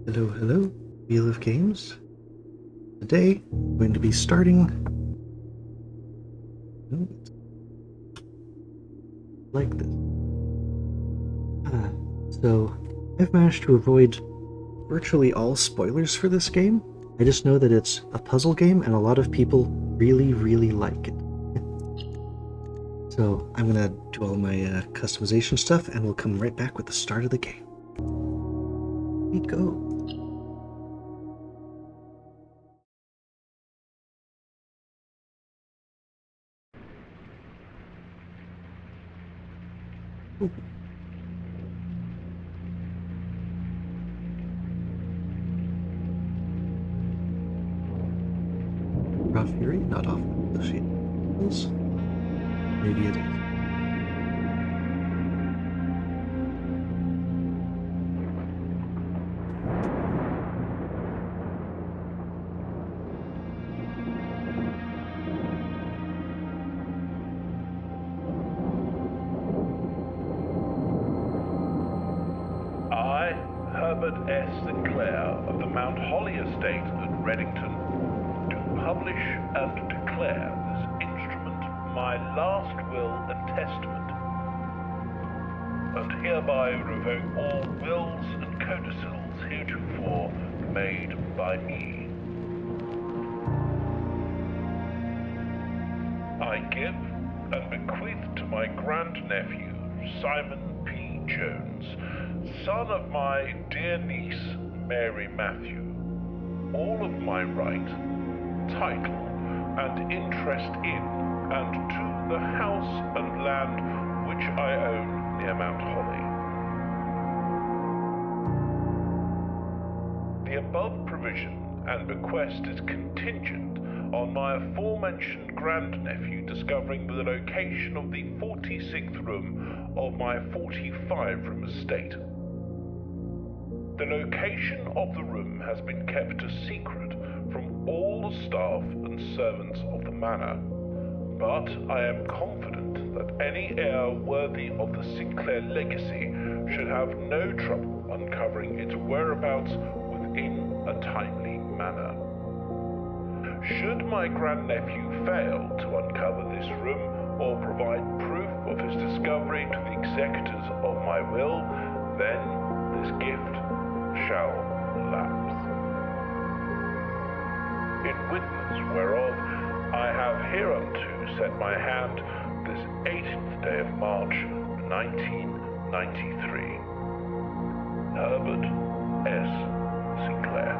Hello, hello, Wheel of Games. Today, I'm going to be starting like this. So, I've managed to avoid virtually all spoilers for this game. I just know that it's a puzzle game and a lot of people really, really like it. So, I'm gonna do all my customization stuff and we'll come right back with the start of the game. Here we go. Ooh. Raw Fury, not often associated with maybe it is. I, Herbert S. Sinclair of the Mount Holly Estate at Reddington, do publish and declare this instrument my last will and testament, and hereby revoke all wills and codicils heretofore made by me. I give and bequeath to my grandnephew, Simon P. Jones, son of my dear niece, Mary Matthew, all of my right, title, and interest in and to the house and land which I own near Mount Holly. The above provision and bequest is contingent on my aforementioned grandnephew discovering the location of the 46th room of my 45-room estate. The location of the room has been kept a secret from all the staff and servants of the manor, but I am confident that any heir worthy of the Sinclair legacy should have no trouble uncovering its whereabouts within a timely manner. Should my grandnephew fail to uncover this room or provide proof of his discovery to the executors of my will, then this gift shall lapse. In witness whereof I have hereunto set my hand this 18th day of March, 1993. Herbert S. Sinclair.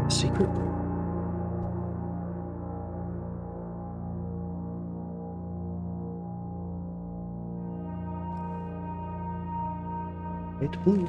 Secret room. Light blue.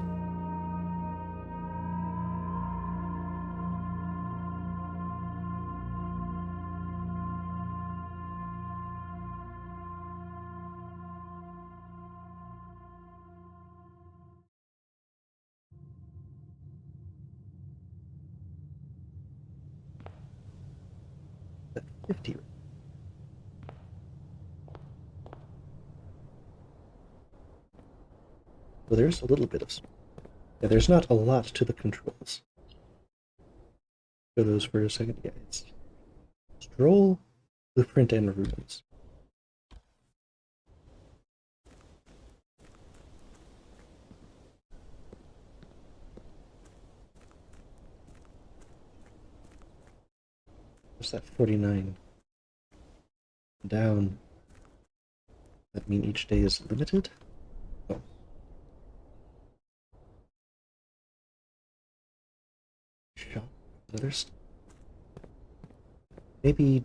At 50. So there's a little bit of... Yeah, there's not a lot to the controls. Show those for a second. Yeah, it's Stroll, Blueprint, and Runes. What's that 49? Down. That mean each day is limited? Oh. Shot. Others. Maybe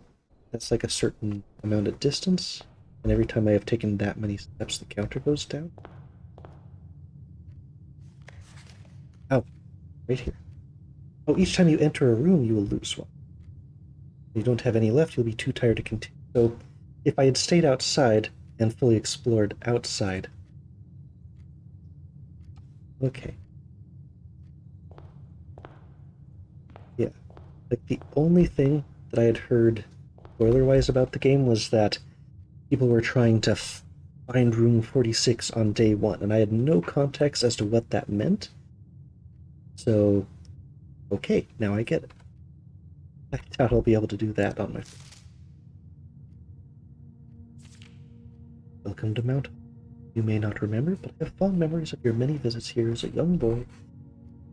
that's like a certain amount of distance, and every time I have taken that many steps, the counter goes down. Oh, right here. Oh, each time you enter a room, you will lose one. If you don't have any left, you'll be too tired to continue. So, if I had stayed outside and fully explored outside... Okay. Yeah. Like, the only thing that I had heard spoiler-wise about the game was that people were trying to find room 46 on day one, and I had no context as to what that meant. So, okay, now I get it. I doubt I'll be able to do that on my first. Welcome to Mount. You may not remember, but I have fond memories of your many visits here as a young boy,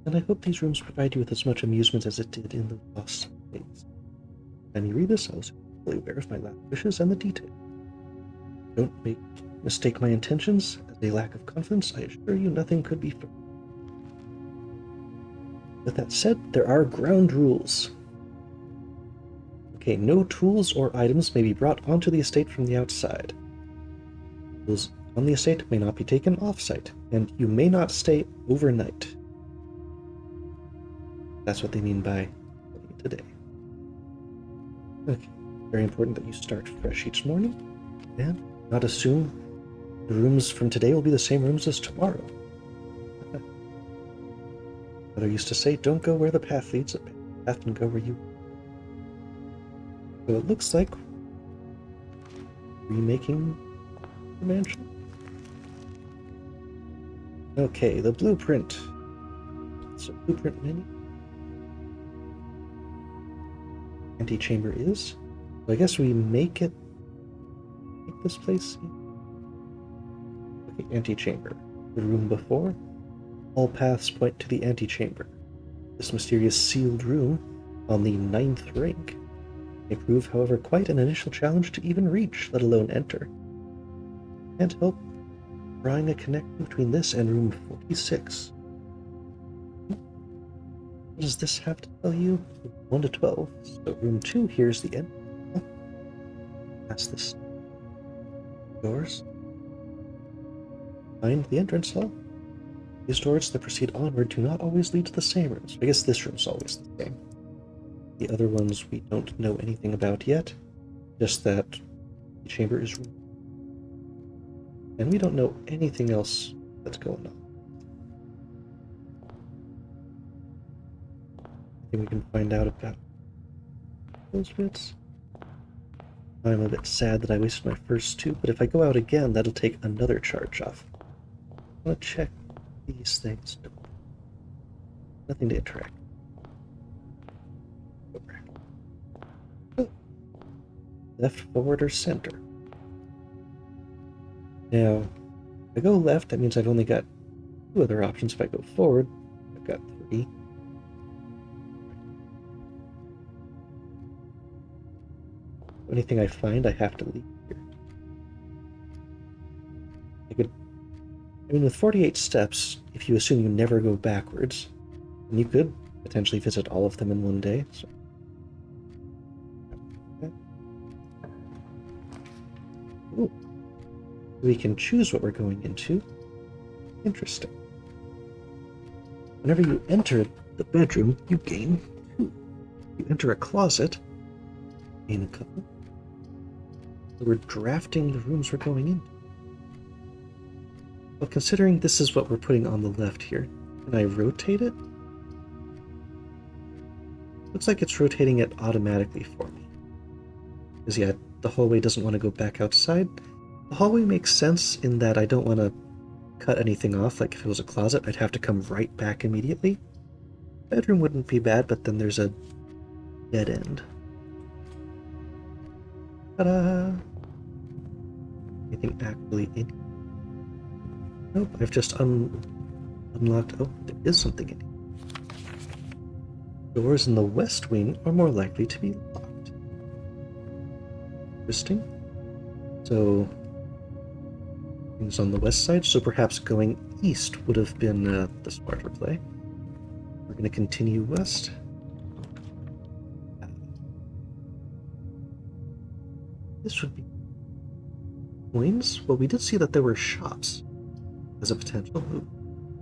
and I hope these rooms provide you with as much amusement as it did in the lost days. When you read this, I was fully aware of my last wishes and the details. Don't mistake my intentions as a lack of confidence. I assure you nothing could be further. With that said, there are ground rules. Okay, no tools or items may be brought onto the estate from the outside. Tools on the estate may not be taken off-site, and you may not stay overnight. That's what they mean by today. Okay, very important that you start fresh each morning, and not assume the rooms from today will be the same rooms as tomorrow. Mother used to say, don't go where the path leads, the path can go where you. So it looks like remaking the mansion. Okay, the blueprint. So blueprint menu. Antechamber is. So I guess we make this place. Okay, antechamber. The room before. All paths point to the antechamber. This mysterious sealed room on the 9th rank may prove, however, quite an initial challenge to even reach, let alone enter. Can't help drawing a connection between this and room 46. What does this have to tell you? 1 to 12. So room 2 here's the end. Past this doors. Find the entrance hall. These doors that proceed onward do not always lead to the same rooms. I guess this room's always the same. The other ones we don't know anything about yet. Just that the chamber is room. And we don't know anything else that's going on. I think we can find out about those bits. I'm a bit sad that I wasted my first 2, but if I go out again, that'll take another charge off. I want to check these things. Nothing to interact. Go back. Oh. Left, forward, or center. Now, if I go left, that means I've only got 2 other options. If I go forward, I've got 3. Anything I find, I have to leave here. I mean, with 48 steps, if you assume you never go backwards, then you could potentially visit all of them in one day. So. Okay. Ooh. We can choose what we're going into. Interesting. Whenever you enter the bedroom, you gain 2. You enter a closet, gain a couple. So we're drafting the rooms we're going in. Well, considering this is what we're putting on the left here, can I rotate it? Looks like it's rotating it automatically for me. Because yeah, the hallway doesn't want to go back outside. The hallway makes sense in that I don't want to cut anything off. Like if it was a closet, I'd have to come right back immediately. Bedroom wouldn't be bad, but then there's a dead end. Ta-da! Anything actually in? Nope, I've just unlocked. Oh, there is something in here. Doors in the west wing are more likely to be locked. Interesting. So, things on the west side, so perhaps going east would have been the smarter play. We're going to continue west. This would be coins. Well, we did see that there were shops as a potential.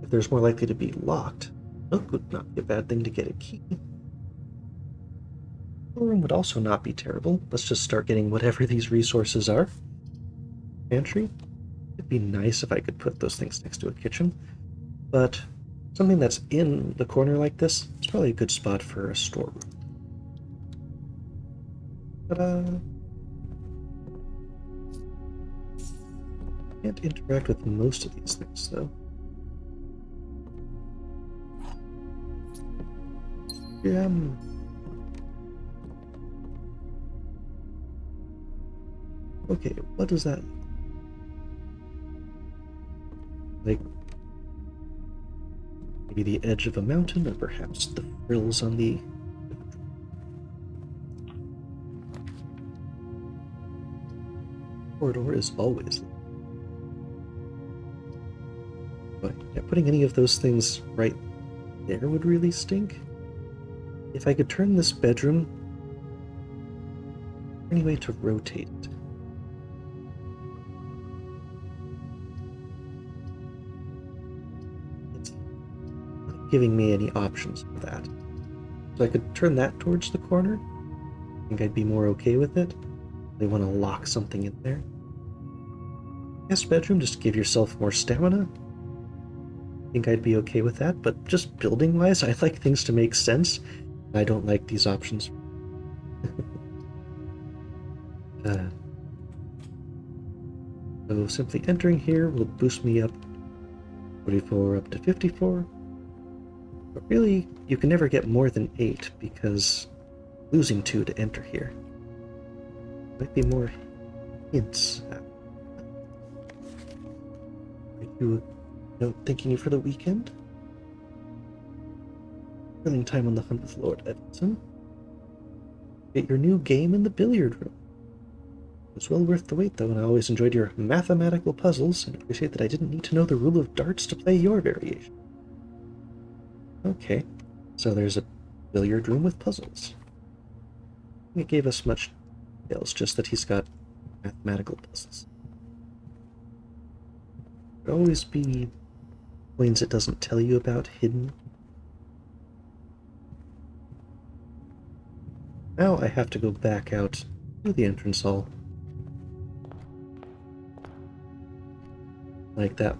If there's more likely to be locked, milk would not be a bad thing to get a key. The room would also not be terrible. Let's just start getting whatever these resources are. Pantry. It'd be nice if I could put those things next to a kitchen, but something that's in the corner like this is probably a good spot for a storeroom. Ta-da! Can't interact with most of these things, though. Okay, what does that look like? Maybe the edge of a mountain, or perhaps the frills on the corridor is always. But yeah, putting any of those things right there would really stink. If I could turn this bedroom any way to rotate it. It's not giving me any options for that. So I could turn that towards the corner. I think I'd be more okay with it. They want to lock something in there. Guest bedroom, just give yourself more stamina. I think I'd be okay with that, but just building-wise, I like things to make sense. I don't like these options. So simply entering here will boost me up 44 up to 54. But really, you can never get more than 8 because losing 2 to enter here. Might be more hints. Are you thinking for the weekend? Spending time on the hunt with Lord Edmondson. Get your new game in the billiard room. It's well worth the wait, though, and I always enjoyed your mathematical puzzles and appreciate that I didn't need to know the rule of darts to play your variation. Okay, so there's a billiard room with puzzles. It gave us much details, just that he's got mathematical puzzles. There'd always be coins it doesn't tell you about hidden. Now I have to go back out to the entrance hall. Like that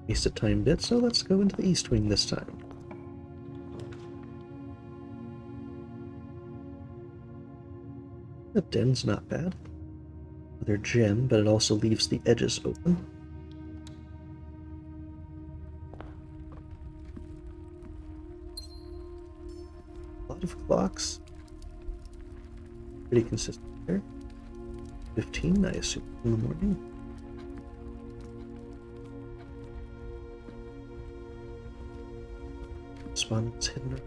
wasted time bit, so let's go into the east wing this time. The den's not bad. Another gem, but it also leaves the edges open. A lot of clocks. Pretty consistent there. 15, I assume, in the morning. Respondent's hidden.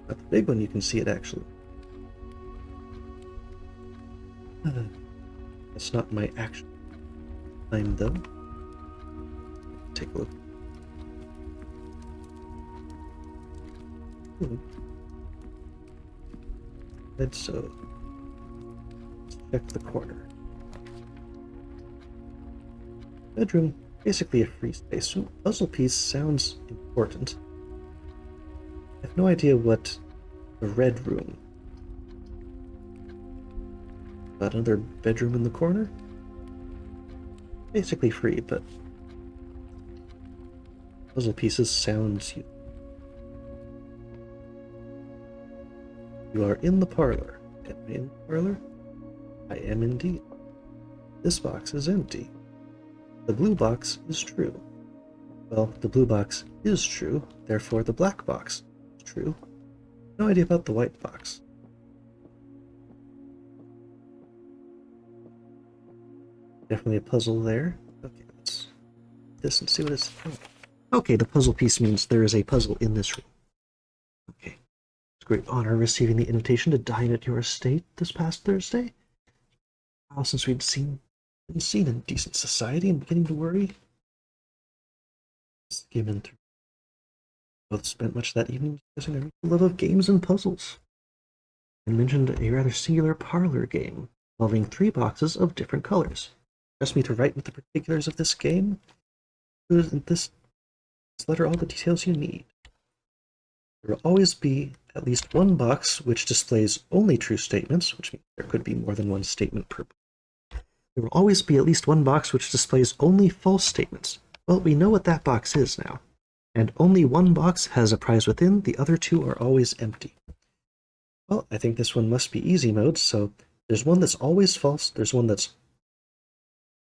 Not the big one, you can see it actually. That's not my actual time though. Take a look. Let's check the corner. Bedroom, basically a free space. So puzzle piece sounds important. I have no idea what the red room. Got another bedroom in the corner. Basically free, but puzzle pieces sounds useful. You are in the parlor. Am I in the parlor? I am indeed. This box is empty. The blue box is true. Well, the blue box is true, therefore the black box is true. No idea about the white box. Definitely a puzzle there. Okay, let's do this and see what it's... Oh. Okay, the puzzle piece means there is a puzzle in this room. Okay. It's a great honor receiving the invitation to dine at your estate this past Thursday. Wow, since we'd been seen in decent society and beginning to worry. Skimming through. Both spent much that evening discussing their love of games and puzzles, and mentioned a rather singular parlor game involving 3 boxes of different colors. Asked me to write with the particulars of this game. This letter all the details you need. There will always be at least one box which displays only true statements, which means there could be more than one statement per box. There will always be at least one box which displays only false statements. Well, we know what that box is now. And only one box has a prize within, the other 2 are always empty. Well, I think this one must be easy mode, so There's one that's always false, there's one that's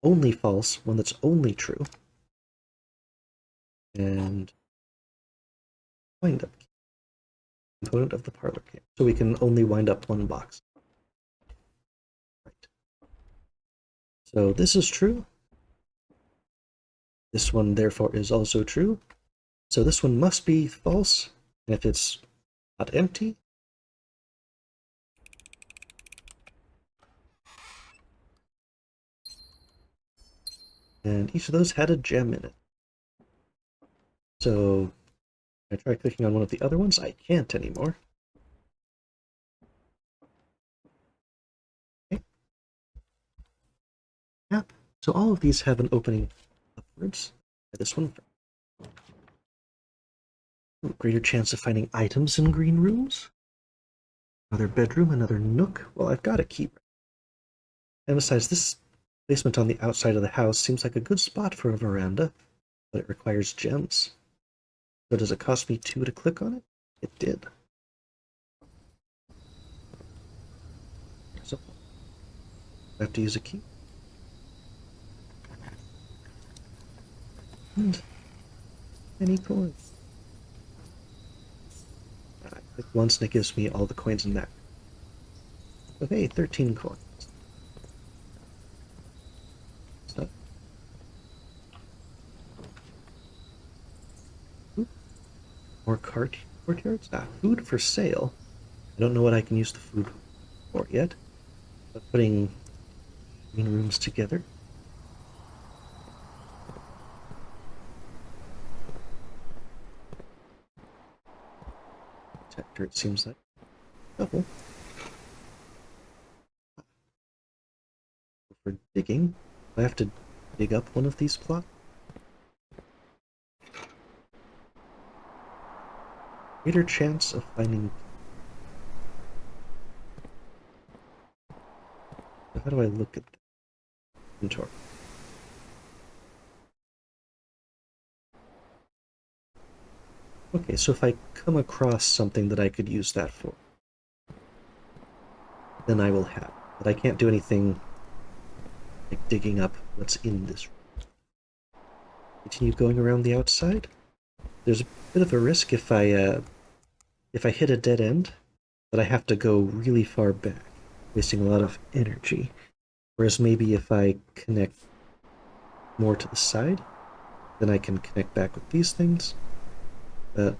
only false, one that's only true. And wind up key, component of the parlor key. So we can only wind up one box. Right. So this is true. This one therefore is also true. So this one must be false. And if it's not empty, and each of those had a gem in it. So I try clicking on one of the other ones. I can't anymore. Okay. Yep. So all of these have an opening upwards. This one. Ooh, greater chance of finding items in green rooms. Another bedroom, another nook. Well, I've got a key. And besides, this placement on the outside of the house seems like a good spot for a veranda, but it requires gems. So does it cost me 2 to click on it? It did. So I have to use a key. And any coins. I click once and it gives me all the coins in that. Okay, 13 coins. So, more courtyards? Food for sale. I don't know what I can use the food for yet, but putting green rooms together. Detector, it seems like. Double. For digging, I have to dig up one of these plots. Greater chance of finding. How do I look at the inventory? Okay, so if I come across something that I could use that for, then I will have it. But I can't do anything like digging up what's in this room. Continue going around the outside. There's a bit of a risk if I hit a dead end that I have to go really far back, wasting a lot of energy. Whereas maybe if I connect more to the side, then I can connect back with these things.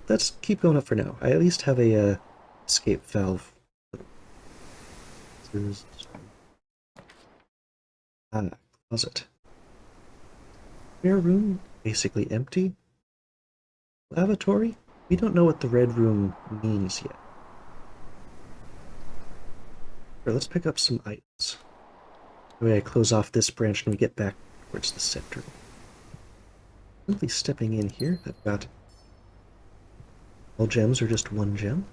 Let's keep going up for now. I at least have a escape valve. Closet. Spare room, basically empty. Lavatory? We don't know what the red room means yet. Sure, let's pick up some items. The way I close off this branch and we get back towards the center. Simply stepping in here, I've got all gems or just one gem.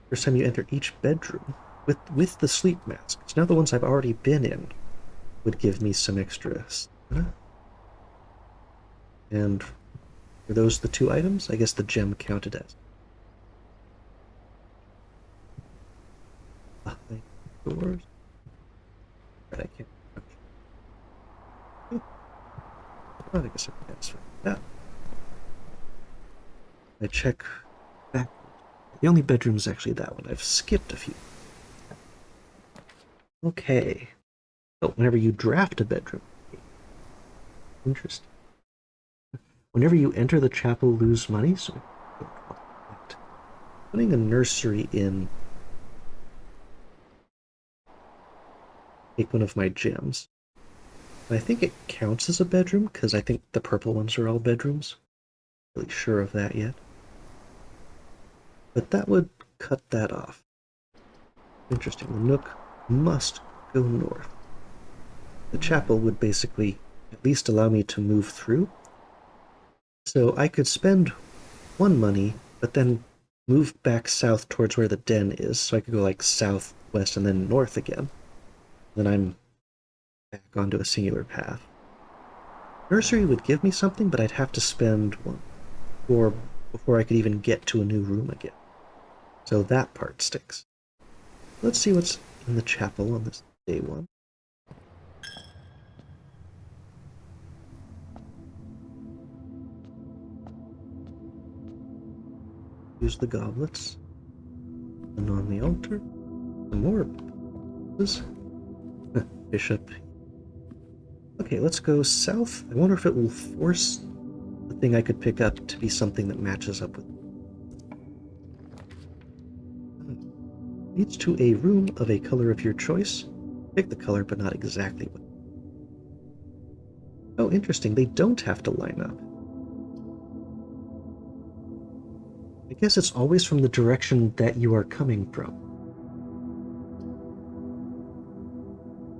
First time you enter each bedroom with the sleep mask. So now the ones I've already been in would give me some extra stamina. And were those the 2 items? I guess the gem counted as. Behind doors. Right, I can't. Okay. Well, I guess I can transfer that. I check back. The only bedroom is actually that one. I've skipped a few. Okay. Oh, whenever you draft a bedroom. Interesting. Whenever you enter the chapel, lose money. So putting a nursery in. Take one of my gems. I think it counts as a bedroom because I think the purple ones are all bedrooms. Not really sure of that yet. But that would cut that off. Interesting. The nook must go north. The chapel would basically at least allow me to move through. So I could spend 1 money, but then move back south towards where the den is. So I could go like southwest and then north again. Then I'm back onto a singular path. Nursery would give me something, but I'd have to spend 1 before I could even get to a new room again. So that part sticks. Let's see what's in the chapel on this day one. Use the goblets. And on the altar, some more bishop. Okay, let's go south. I wonder if it will force the thing I could pick up to be something that matches up with. Leads to a room of a color of your choice. Pick the color, but not exactly what. Oh, interesting. They don't have to line up. I guess it's always from the direction that you are coming from.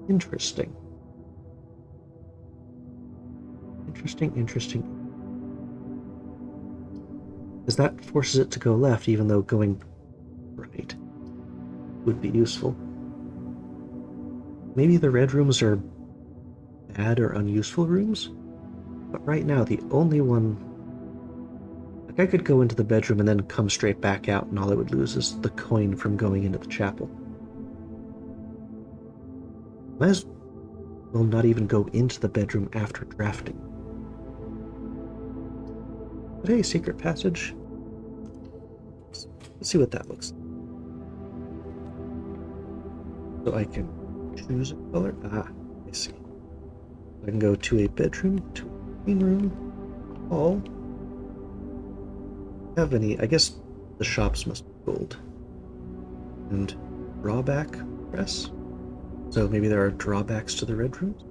Interesting. Interesting. Because that forces it to go left, even though going right would be useful. Maybe the red rooms are bad or unuseful rooms, but right now the only one... Like, I could go into the bedroom and then come straight back out, and all I would lose is the coin from going into the chapel. Might as well not even go into the bedroom after drafting. But hey, secret passage. Let's see what that looks like. So I can choose a color. Ah, I see. I can go to a bedroom, to a clean room, hall. Have any? I guess the shops must be gold. And drawback press. So maybe there are drawbacks to the red rooms.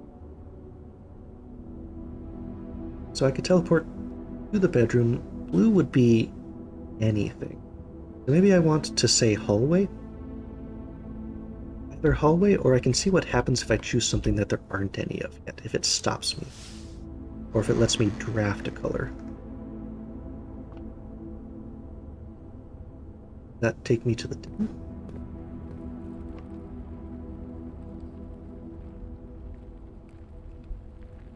So I could teleport to the bedroom. Blue would be anything. So maybe I want to say hallway. Either hallway, or I can see what happens if I choose something that there aren't any of yet, if it stops me. Or if it lets me draft a color. That take me to the den?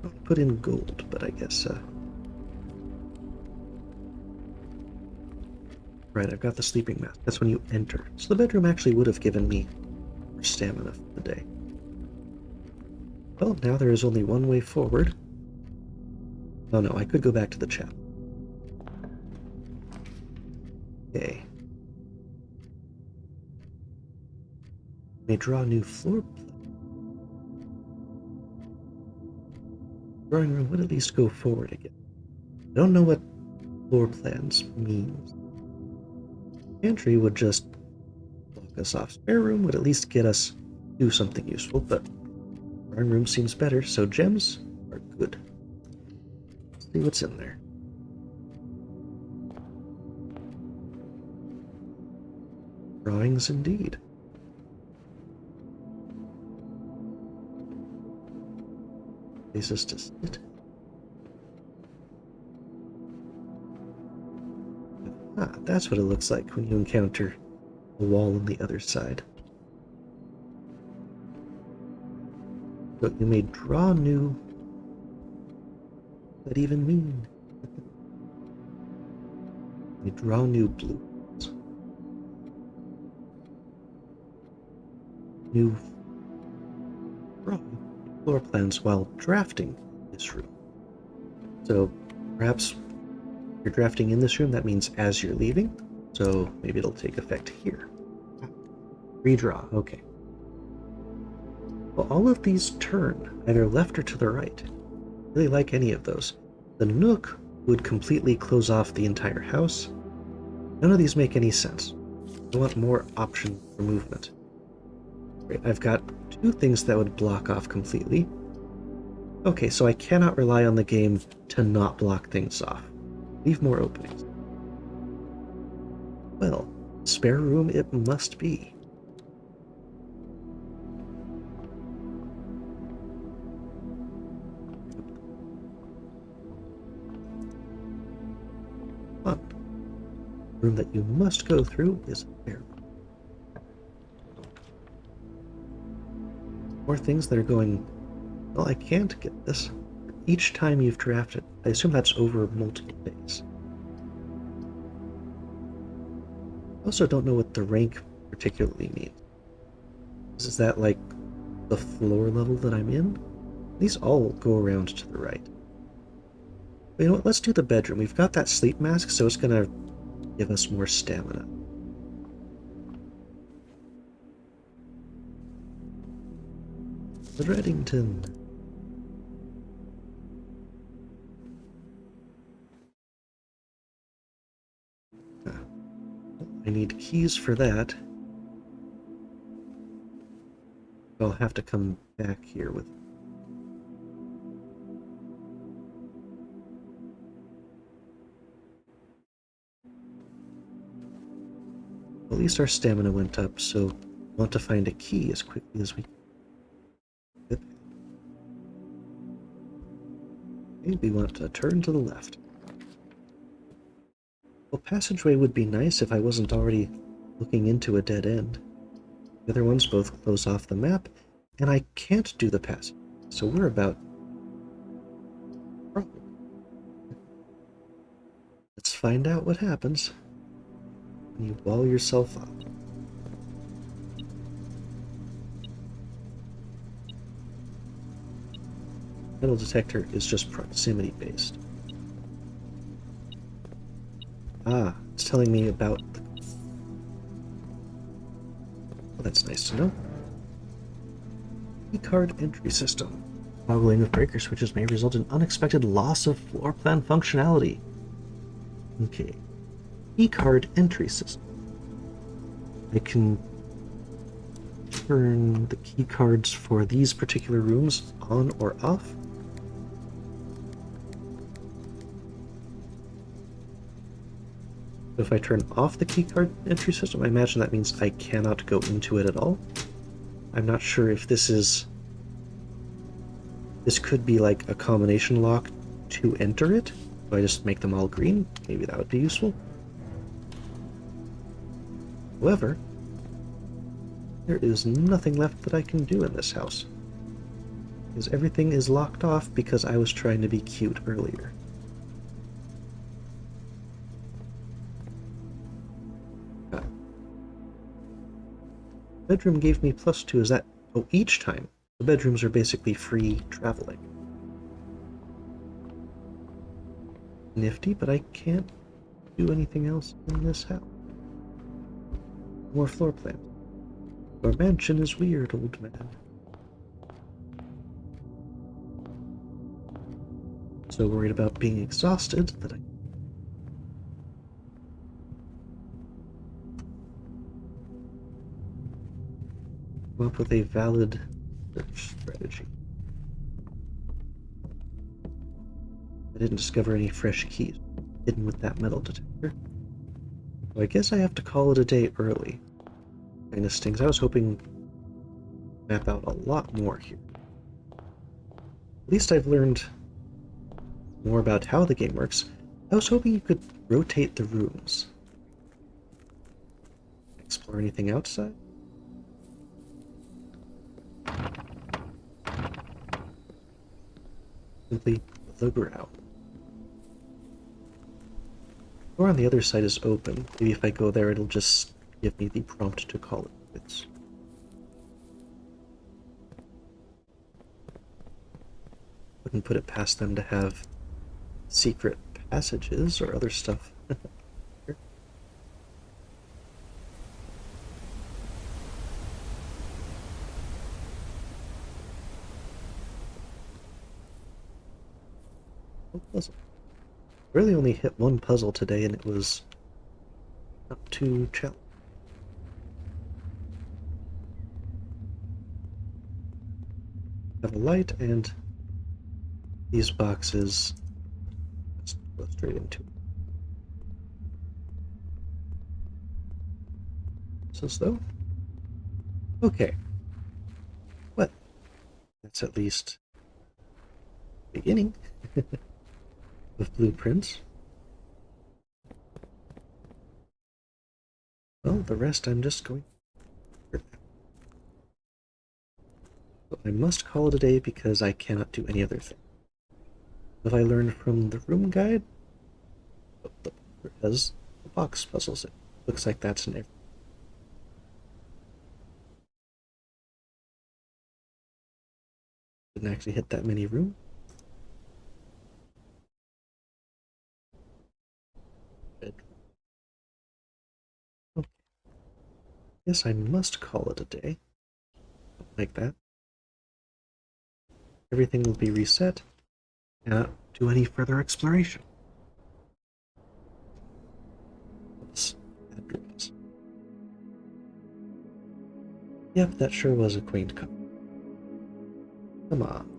I'll put in gold, but I guess right, I've got the sleeping mask. That's when you enter. So the bedroom actually would have given me more stamina for the day. Well, now there is only one way forward. Oh no, I could go back to the chapel. Okay. May draw a new floor plan. Drawing room would at least go forward again. I don't know what floor plans means. Pantry would just block us off. Spare room would at least get us do something useful, but drawing room seems better, so gems are good. Let's see what's in there. Drawings indeed. Places to sit. Ah, that's what it looks like when you encounter a wall on the other side. So you may draw new. What does that even mean? You draw new blues. New floor plans while drafting this room. So perhaps you're drafting in this room, that means as you're leaving. So maybe it'll take effect here. Redraw, okay. Well, all of these turn either left or to the right. I really like any of those. The nook would completely close off the entire house. None of these make any sense. I want more option for movement. Great, I've got two things that would block off completely. Okay, so I cannot rely on the game to not block things off. Leave more openings. Well, spare room it must be. Fun. The room that you must go through is a spare room. More things that are going, well, I can't get this. Each time you've drafted, I assume that's over multiple days. I also don't know what the rank particularly means. Is that like the floor level that I'm in? These all go around to the right. But you know what? Let's do the bedroom. We've got that sleep mask, so it's gonna give us more stamina. Reddington. I need keys for that. I'll have to come back here with. At least our stamina went up, so I want to find a key as quickly as we can. Okay, we want to turn to the left. Well, passageway would be nice if I wasn't already looking into a dead end. The other ones both close off the map, and I can't do the passage. So we're about problem. Let's find out what happens when you wall yourself up. Metal detector is just proximity based. Ah, it's telling me about the... Oh, that's nice to know. Keycard entry system. Toggling of breaker switches may result in unexpected loss of floor plan functionality. Okay. Keycard entry system. I can turn the key cards for these particular rooms on or off. If I turn off the keycard entry system, I imagine that means I cannot go into it at all. I'm not sure if this is... This could be like a combination lock to enter it. So I just make them all green. Maybe that would be useful. However, there is nothing left that I can do in this house. Because everything is locked off because I was trying to be cute earlier. Bedroom gave me +2. Is that... Oh, each time. The bedrooms are basically free traveling. Nifty, but I can't do anything else in this house. More floor plans. Your mansion is weird, old man. So worried about being exhausted that I... come up with a valid search strategy. I didn't discover any fresh keys hidden with that metal detector. So I guess I have to call it a day early. Kinda stings. I was hoping to map out a lot more here. At least I've learned more about how the game works. I was hoping you could rotate the rooms. Explore anything outside? Simply the ground. The door on the other side is open. Maybe if I go there, it'll just give me the prompt to call it quits. Wouldn't put it past them to have secret passages or other stuff. Oh, puzzle. Really only hit one puzzle today, and it was not too challenging. Have a light, and these boxes just go straight into it. Says though. Okay. Well, that's at least the beginning of blueprints. Well, the rest I'm just going. So I must call it a day because I cannot do any other thing. Have I learned from the room guide? Oh, the has the box puzzles. It looks like that's an Didn't actually hit that many rooms. Good. Okay. Yes, I must call it a day. Like that. Everything will be reset. Cannot do any further exploration. Oops. Address. Yep, that sure was a quaint cup. Come on.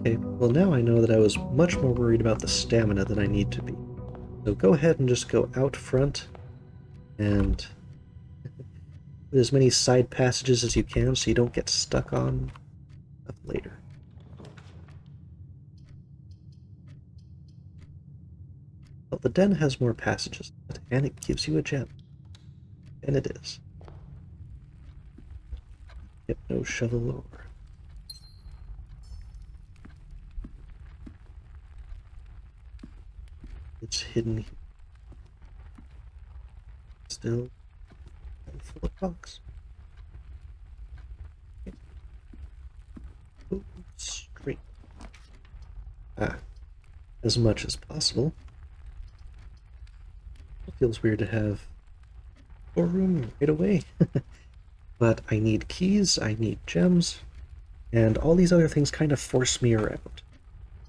Okay, well now I know that I was much more worried about the stamina than I need to be. So go ahead and just go out front and put as many side passages as you can so you don't get stuck on stuff later. Well, the den has more passages, and it gives you a gem. And it is. Hypno shovel over. It's hidden here. Still full of rocks. Ooh, straight. Ah, as much as possible. It feels weird to have more room right away. But I need keys, I need gems, and all these other things kind of force me around.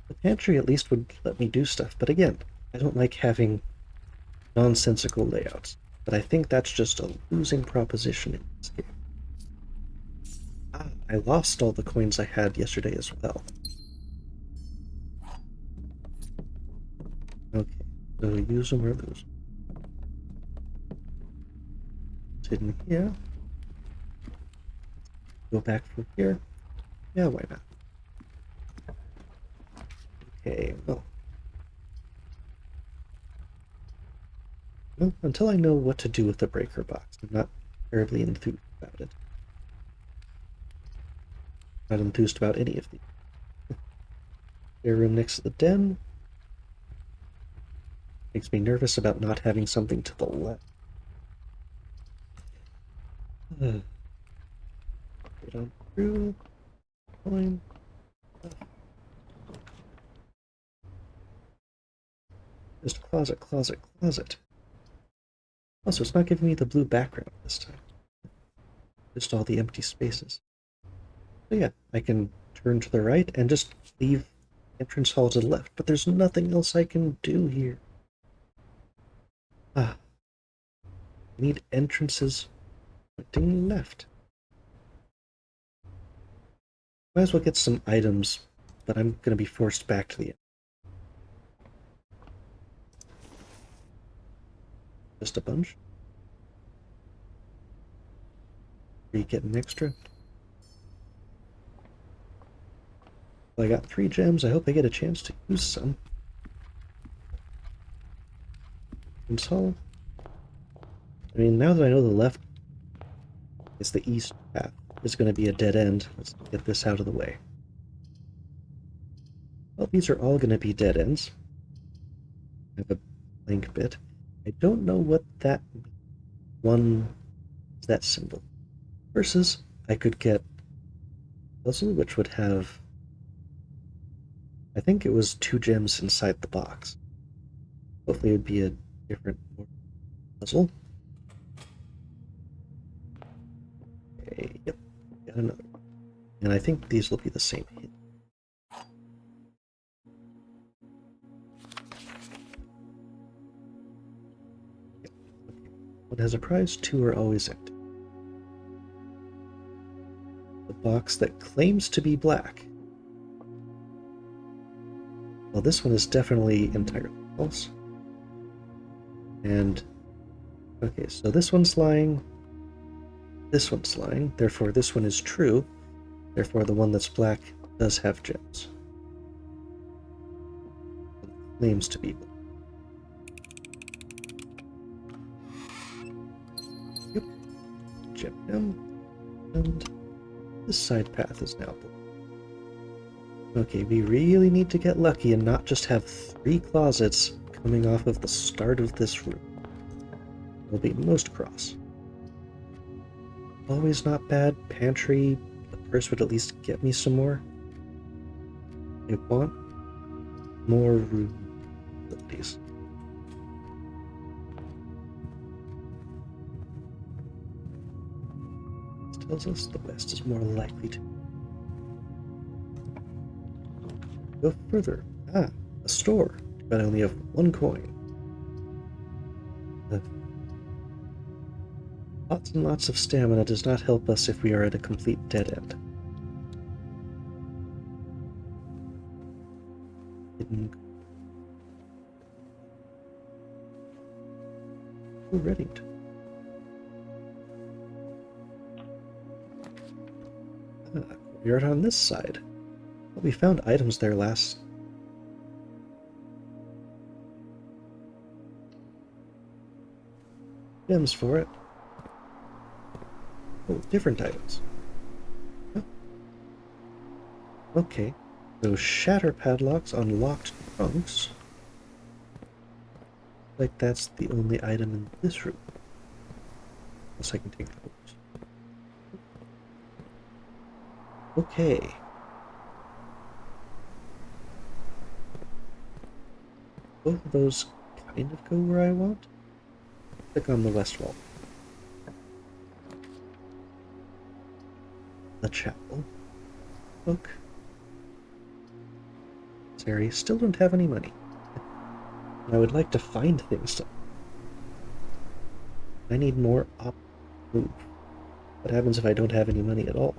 The pantry at least would let me do stuff, but again, I don't like having nonsensical layouts. But I think that's just a losing proposition in this game. Ah, I lost all the coins I had yesterday as well. Okay, so use them or lose them. It's hidden here. Go back from here. Yeah, why not? Okay, well, until I know what to do with the breaker box, I'm not terribly enthused about it. Not enthused about any of these. Their room next to the den makes me nervous about not having something to the left. Get on through. Coin. Just closet, closet, closet. Also, it's not giving me the blue background this time. Just all the empty spaces. So yeah, I can turn to the right and just leave entrance hall to the left, but there's nothing else I can do here. Ah, I need entrances pointing left. Might as well get some items, but I'm gonna be forced back to the end. Just a bunch. Are you getting extra? Well, I got 3 gems. I hope I get a chance to use some. Console. I mean, now that I know the left is the east path, it's going to be a dead end. Let's get this out of the way. Well, these are all going to be dead ends. I have a blank bit. I don't know what that one is, that symbol. Versus, I could get puzzle, which would have, I think it was 2 gems inside the box. Hopefully, it would be a different puzzle. Okay, yep, got another one. And I think these will be the same hit. Yep. Okay. One has a prize, 2 are always empty. The box that claims to be black. Well, this one is definitely entirely false. And, okay, so this one's lying, therefore this one is true, therefore the one that's black does have gems. It claims to be black. Yep, and this side path is now blocked. Okay, we really need to get lucky and not just have 3 closets coming off of the start of this room. We'll be most cross. Always not bad. Pantry, the purse would at least get me some more. I want more room abilities. This tells us the west is more likely to go further. Ah, a store, but I only have 1 coin. Lots and lots of stamina does not help us if we are at a complete dead end. Hidden. Oh, Reddington. Ah, courtyard on this side. Well, we found items there last. Gems for it. Oh, different items. Oh. Okay. So shatter padlocks on locked trunks. Like that's the only item in this room. Unless I can take those. Okay. Both of those kind of go where I want. Click on the west wall. The chapel. Book. Sorry, still don't have any money. I would like to find things to. I need more op move. What happens if I don't have any money at all?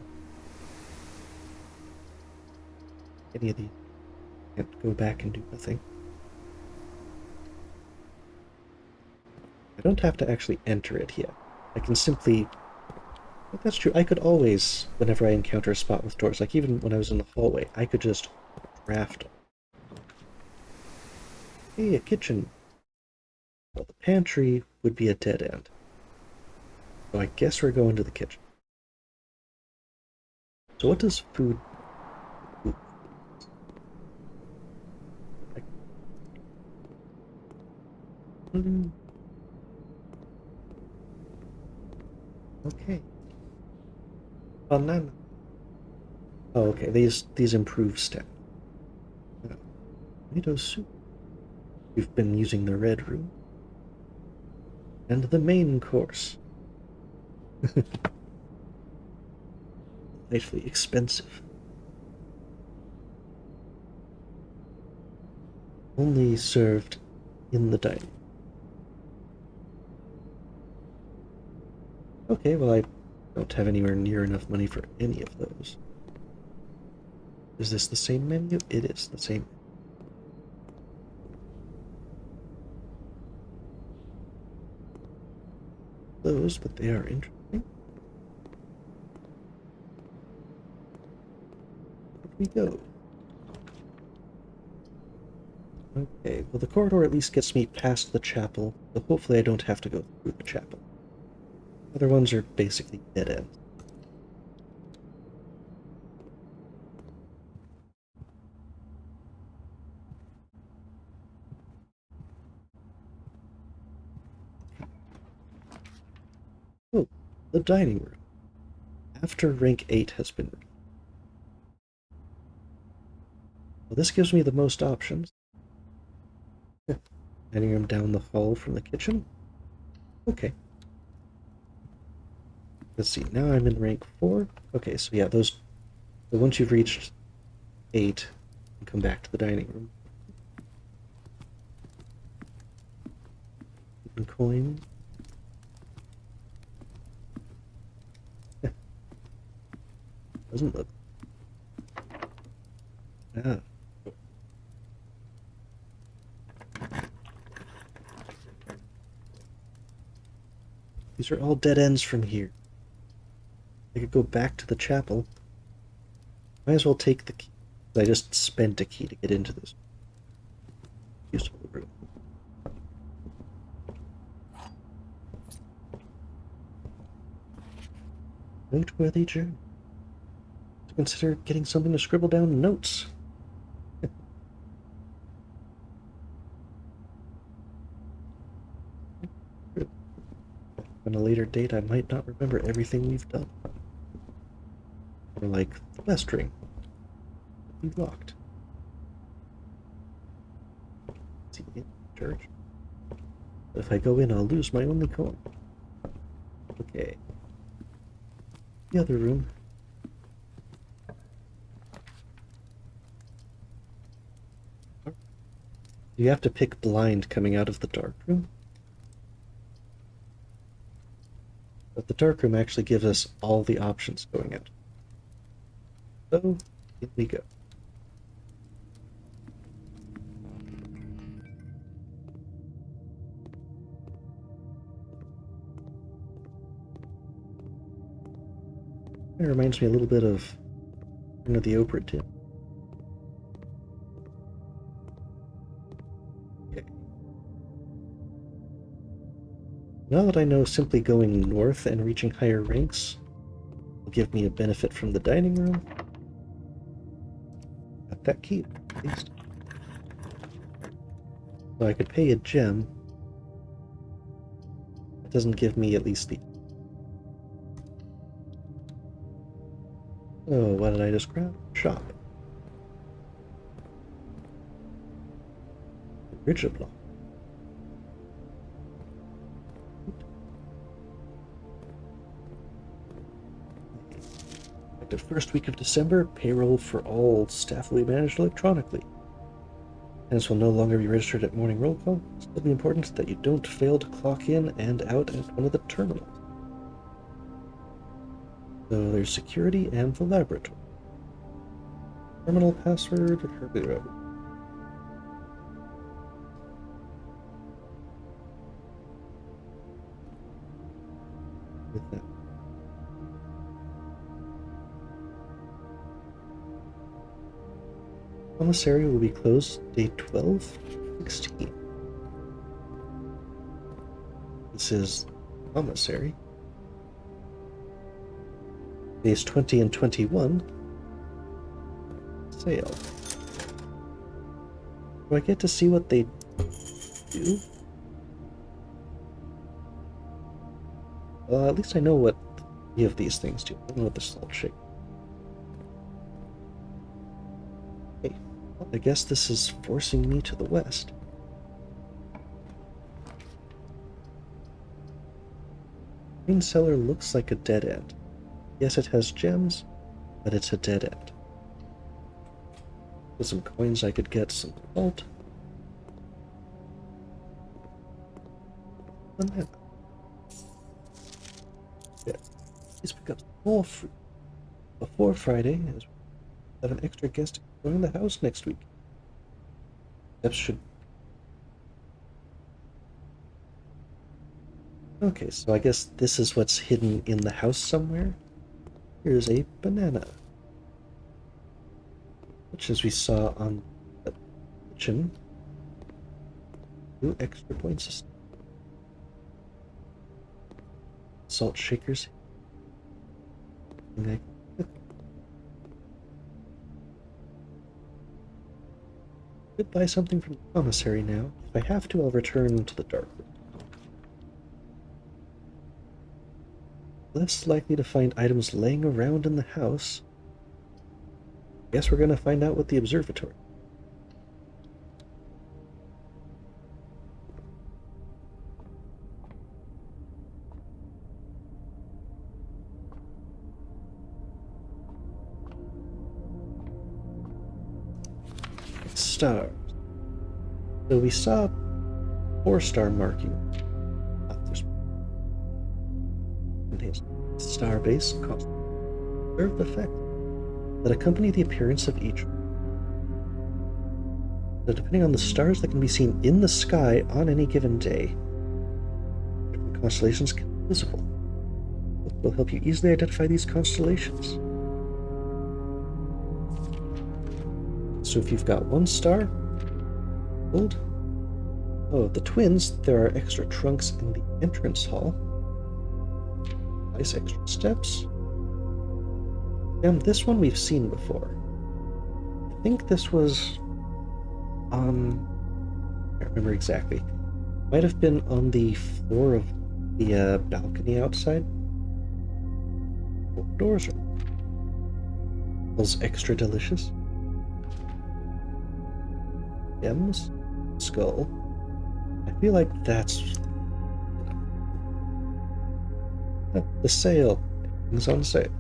Any of these can't go back and do nothing. I don't have to actually enter it yet. I can simply. But that's true. I could always, whenever I encounter a spot with doors, like even when I was in the hallway, I could just craft them. Hey, a kitchen. Well, the pantry would be a dead end. So I guess we're going to the kitchen. So what does food... Okay. Banana. Oh, okay. These improve stamina. Tomato soup. We've been using the red room. And the main course. Delightfully expensive. Only served in the dining. Okay, well I don't have anywhere near enough money for any of those. Is this the same menu? It is the same. Those, but they are interesting. Where we go? Okay, well the corridor at least gets me past the chapel, so hopefully I don't have to go through the chapel. Other ones are basically dead ends. Oh, the dining room. After rank 8 has been reached. Well, this gives me the most options. Dining room down the hall from the kitchen. Okay. Let's see, now I'm in rank 4. Okay, so yeah, those... So once you've reached 8, you come back to the dining room. Coin. Doesn't look... Ah. These are all dead ends from here. I could go back to the chapel. Might as well take the key. I just spent a key to get into this useful room. Noteworthy journey. To consider getting something to scribble down notes. On a later date, I might not remember everything we've done. Or like the West Ring. Be locked. See, in church. But if I go in, I'll lose my only coin. Okay. The other room. You have to pick blind coming out of the dark room. But the dark room actually gives us all the options going out. So, here we go. It reminds me a little bit of the Oprah did. Okay. Now that I know simply going north and reaching higher ranks will give me a benefit from the dining room, got that key at least. So I could pay a gem. It doesn't give me at least the... Oh, what did I just grab? Shop. Rigid block. The first week of December, payroll for all staff will be managed electronically. Hence will no longer be registered at morning roll call. Still be important that you don't fail to clock in and out at one of the terminals. So there's security and the laboratory. Terminal password. With that. Commissary will be closed day 12/16. This is commissary. Days 20 and 21. Sale. Do I get to see what they do? At least I know what any of these things do. I don't know what the salt shake. Okay. Well, I guess this is forcing me to the west. Green cellar looks like a dead end. Yes, it has gems, but it's a dead end. With some coins I could get some salt. Banana. Yeah. Please pick up more fruit before Friday, as we have an extra guest join the house next week. Steps should... Okay, so I guess this is what's hidden in the house somewhere. Here's a banana. Which, as we saw on the kitchen, 2 extra points. Salt shakers. Could buy something from the commissary now. If I have to, I'll return to the dark room. Less likely to find items laying around in the house. Guess we're gonna find out with the observatory. Stars. So we saw 4-star marking. Contains star base constant. Observe the effect that accompany the appearance of each. So depending on the stars that can be seen in the sky on any given day, different constellations can be visible. It will help you easily identify these constellations. So if you've got 1 star, gold. Oh, the twins, there are extra trunks in the entrance hall. Nice extra steps. This one we've seen before. I think this was on... I can't remember exactly. Might have been on the floor of the balcony outside. Both doors are... Smells extra delicious. Gems. Skull. I feel like that's... The sale. Everything's on sale.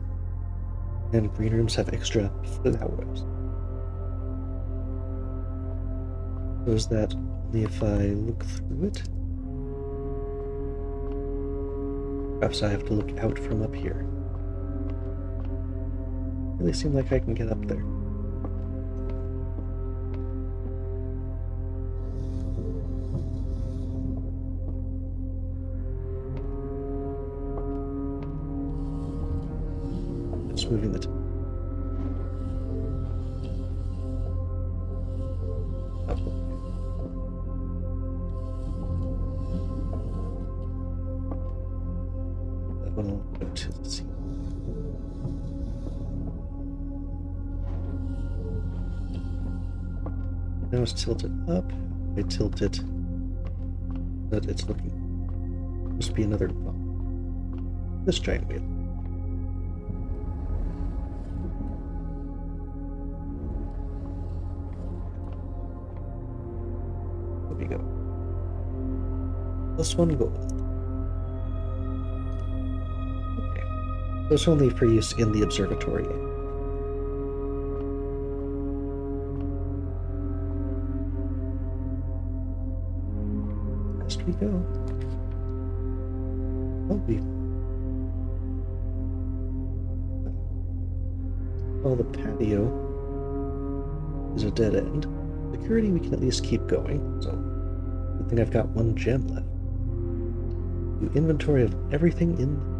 And green rooms have extra flowers. So is that only if I look through it? Perhaps I have to look out from up here. Really seem like I can get up there. Just moving the that one I'll go to see. Now it's tilted up. I tilt it, but it's looking. Must be another bump. This giant wheel. There we go. Plus 1 gold. Okay. So it's only for use in the observatory. We go. Oh, the patio is a dead end. Security, we can at least keep going. So, good thing I've got 1 gem left. Do inventory of everything in.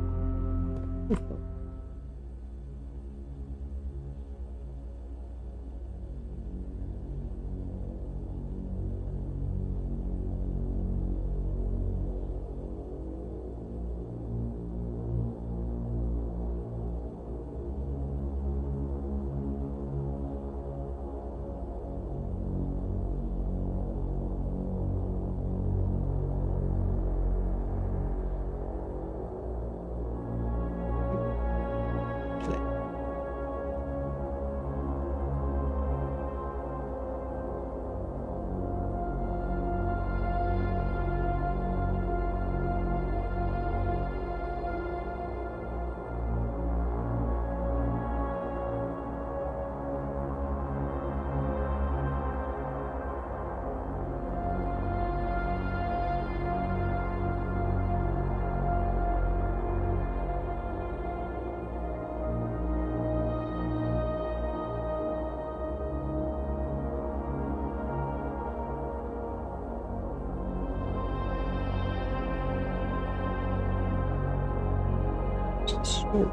Story.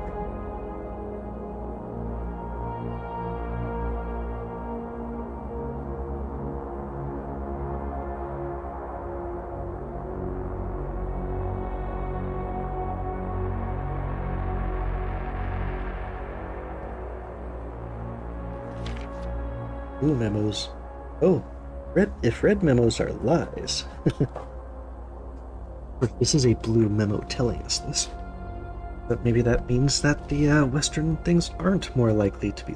Blue memos. Oh, if red memos are lies. This is a blue memo telling us this. But maybe that means that the Western things aren't more likely to be.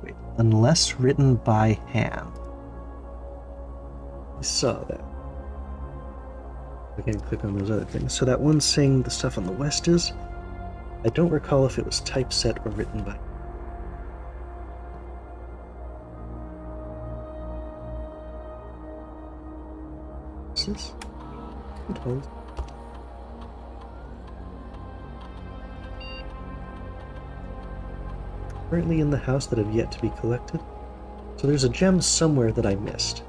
Wait, unless written by hand. I saw that. I can click on those other things. So that one's saying the stuff on the west is. I don't recall if it was typeset or written by. What's this? Hold. Currently in the house that have yet to be collected. So there's a gem somewhere that I missed.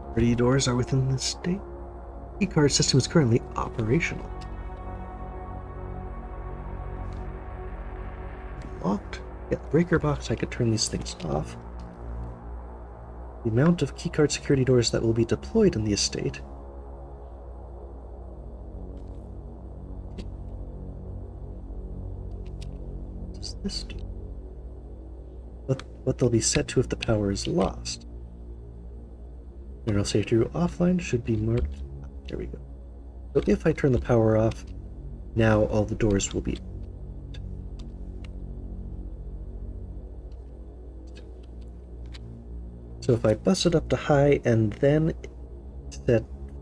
Security doors are within the state. Keycard system is currently operational. Locked. Yeah, the breaker box, I could turn these things off. The amount of keycard security doors that will be deployed in the estate. this do? What they'll be set to if the power is lost. General safety rule offline should be marked. There we go. So if I turn the power off, now all the doors will be. So if I bust it up to high and then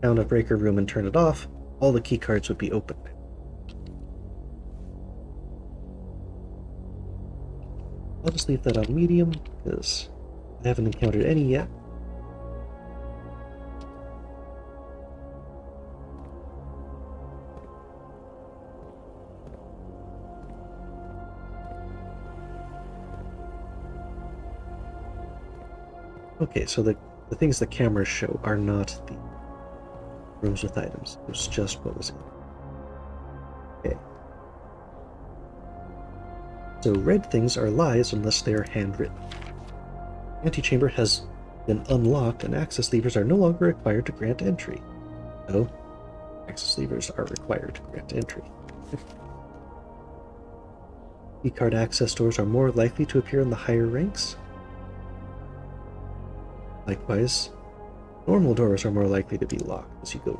found a breaker room and turn it off, all the key cards would be open. I'll just leave that on medium because I haven't encountered any yet. Okay, so the things the cameras show are not the rooms with items. It's just what was in. Okay. So red things are lies unless they are handwritten. Antechamber has been unlocked and access levers are no longer required to grant entry. So, access levers are required to grant entry. Keycard access doors are more likely to appear in the higher ranks. Likewise, normal doors are more likely to be locked as you go.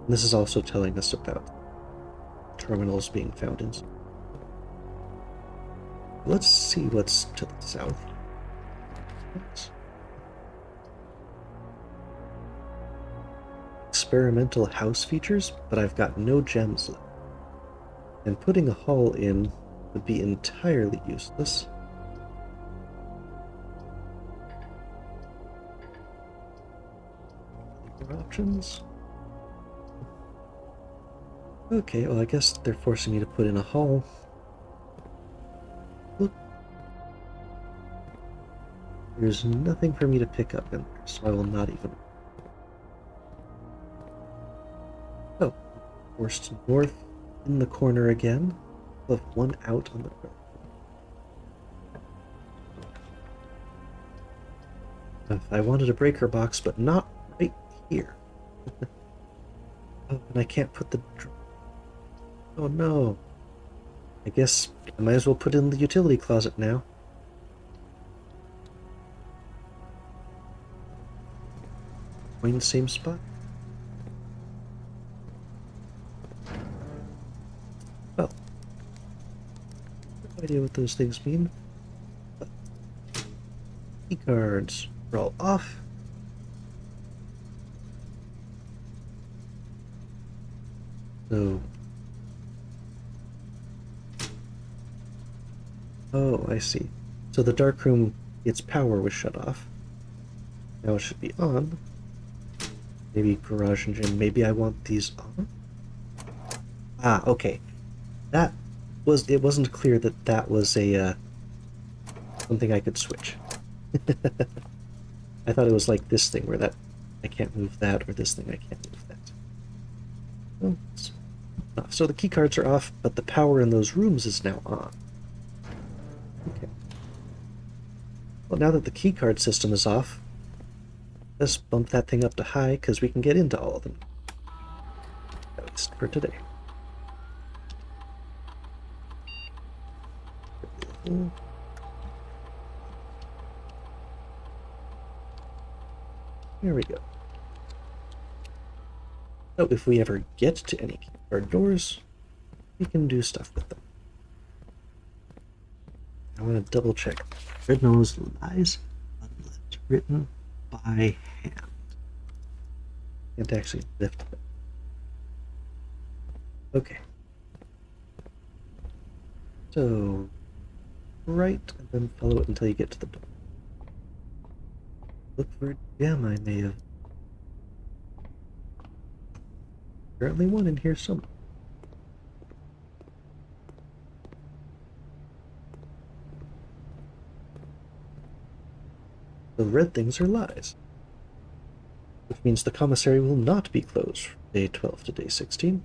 And this is also telling us about terminals being found in. Let's see what's to the south. Experimental house features, but I've got no gems left. And putting a hall in would be entirely useless. Options. Okay, well I guess they're forcing me to put in a hall. Look. There's nothing for me to pick up in there, so I will not even. Oh, forced north in the corner again. We'll have one out on the ground. If I wanted a breaker box, but not right here. Oh, and I can't put the. Oh no. I guess I might as well put in the utility closet now. Going in the same spot. Well, no idea what those things mean. But key cards are all off. So. Oh, I see. So the dark room, its power was shut off. Now it should be on. Maybe garage and gym. Maybe I want these on. Ah, okay. It wasn't clear that that was a something I could switch. I thought it was like this thing where that I can't move that, or this thing I can't move that. Oh, it's off. So the key cards are off, but the power in those rooms is now on. Okay. Well, now that the key card system is off, let's bump that thing up to high because we can get into all of them. At least for today. There we go. So if we ever get to any key card doors, we can do stuff with them. I want to double check. Red nose lies unlit, written by hand. Can't actually lift it. Okay. So, right, and then follow it until you get to the door. Look for a gem I may have. Apparently one in here somewhere. The red things are lies, which means the commissary will not be closed from day 12 to day 16.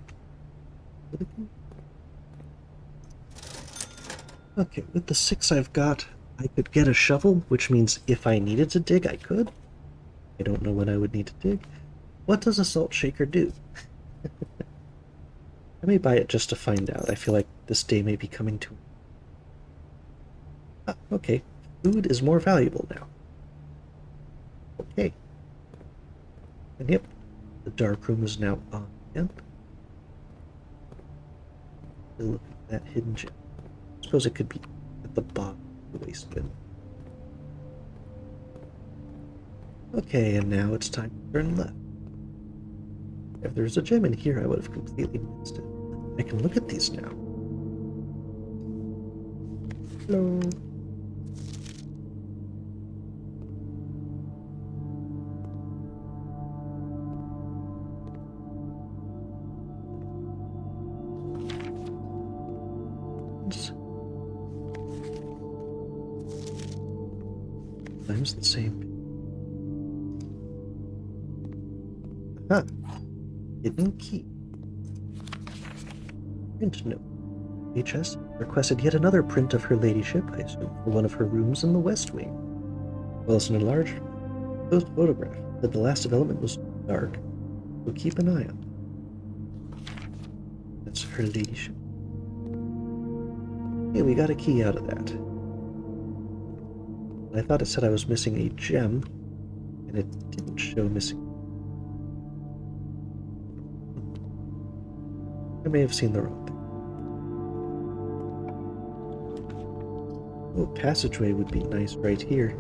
Okay, with the 6 I've got, I could get a shovel, which means if I needed to dig, I could. I don't know when I would need to dig. What does a salt shaker do? I may buy it just to find out. I feel like this day may be coming to... Ah, okay. Food is more valuable now. Okay. And yep, the dark room is now on again. Look at that hidden gem. I suppose it could be at the bottom of the waste bin. Okay, and now it's time to turn left. If there's a gem in here, I would have completely missed it. I can look at these now. Hello. Times the same. Aha. Hidden key. Print note. HS requested yet another print of her ladyship, I assume, for one of her rooms in the West Wing. Well as an enlarged photograph that the last development was dark, so keep an eye on it. That's her ladyship. Hey, we got a key out of that. I thought it said I was missing a gem, and it didn't show missing. I may have seen the wrong thing. Oh, passageway would be nice right here.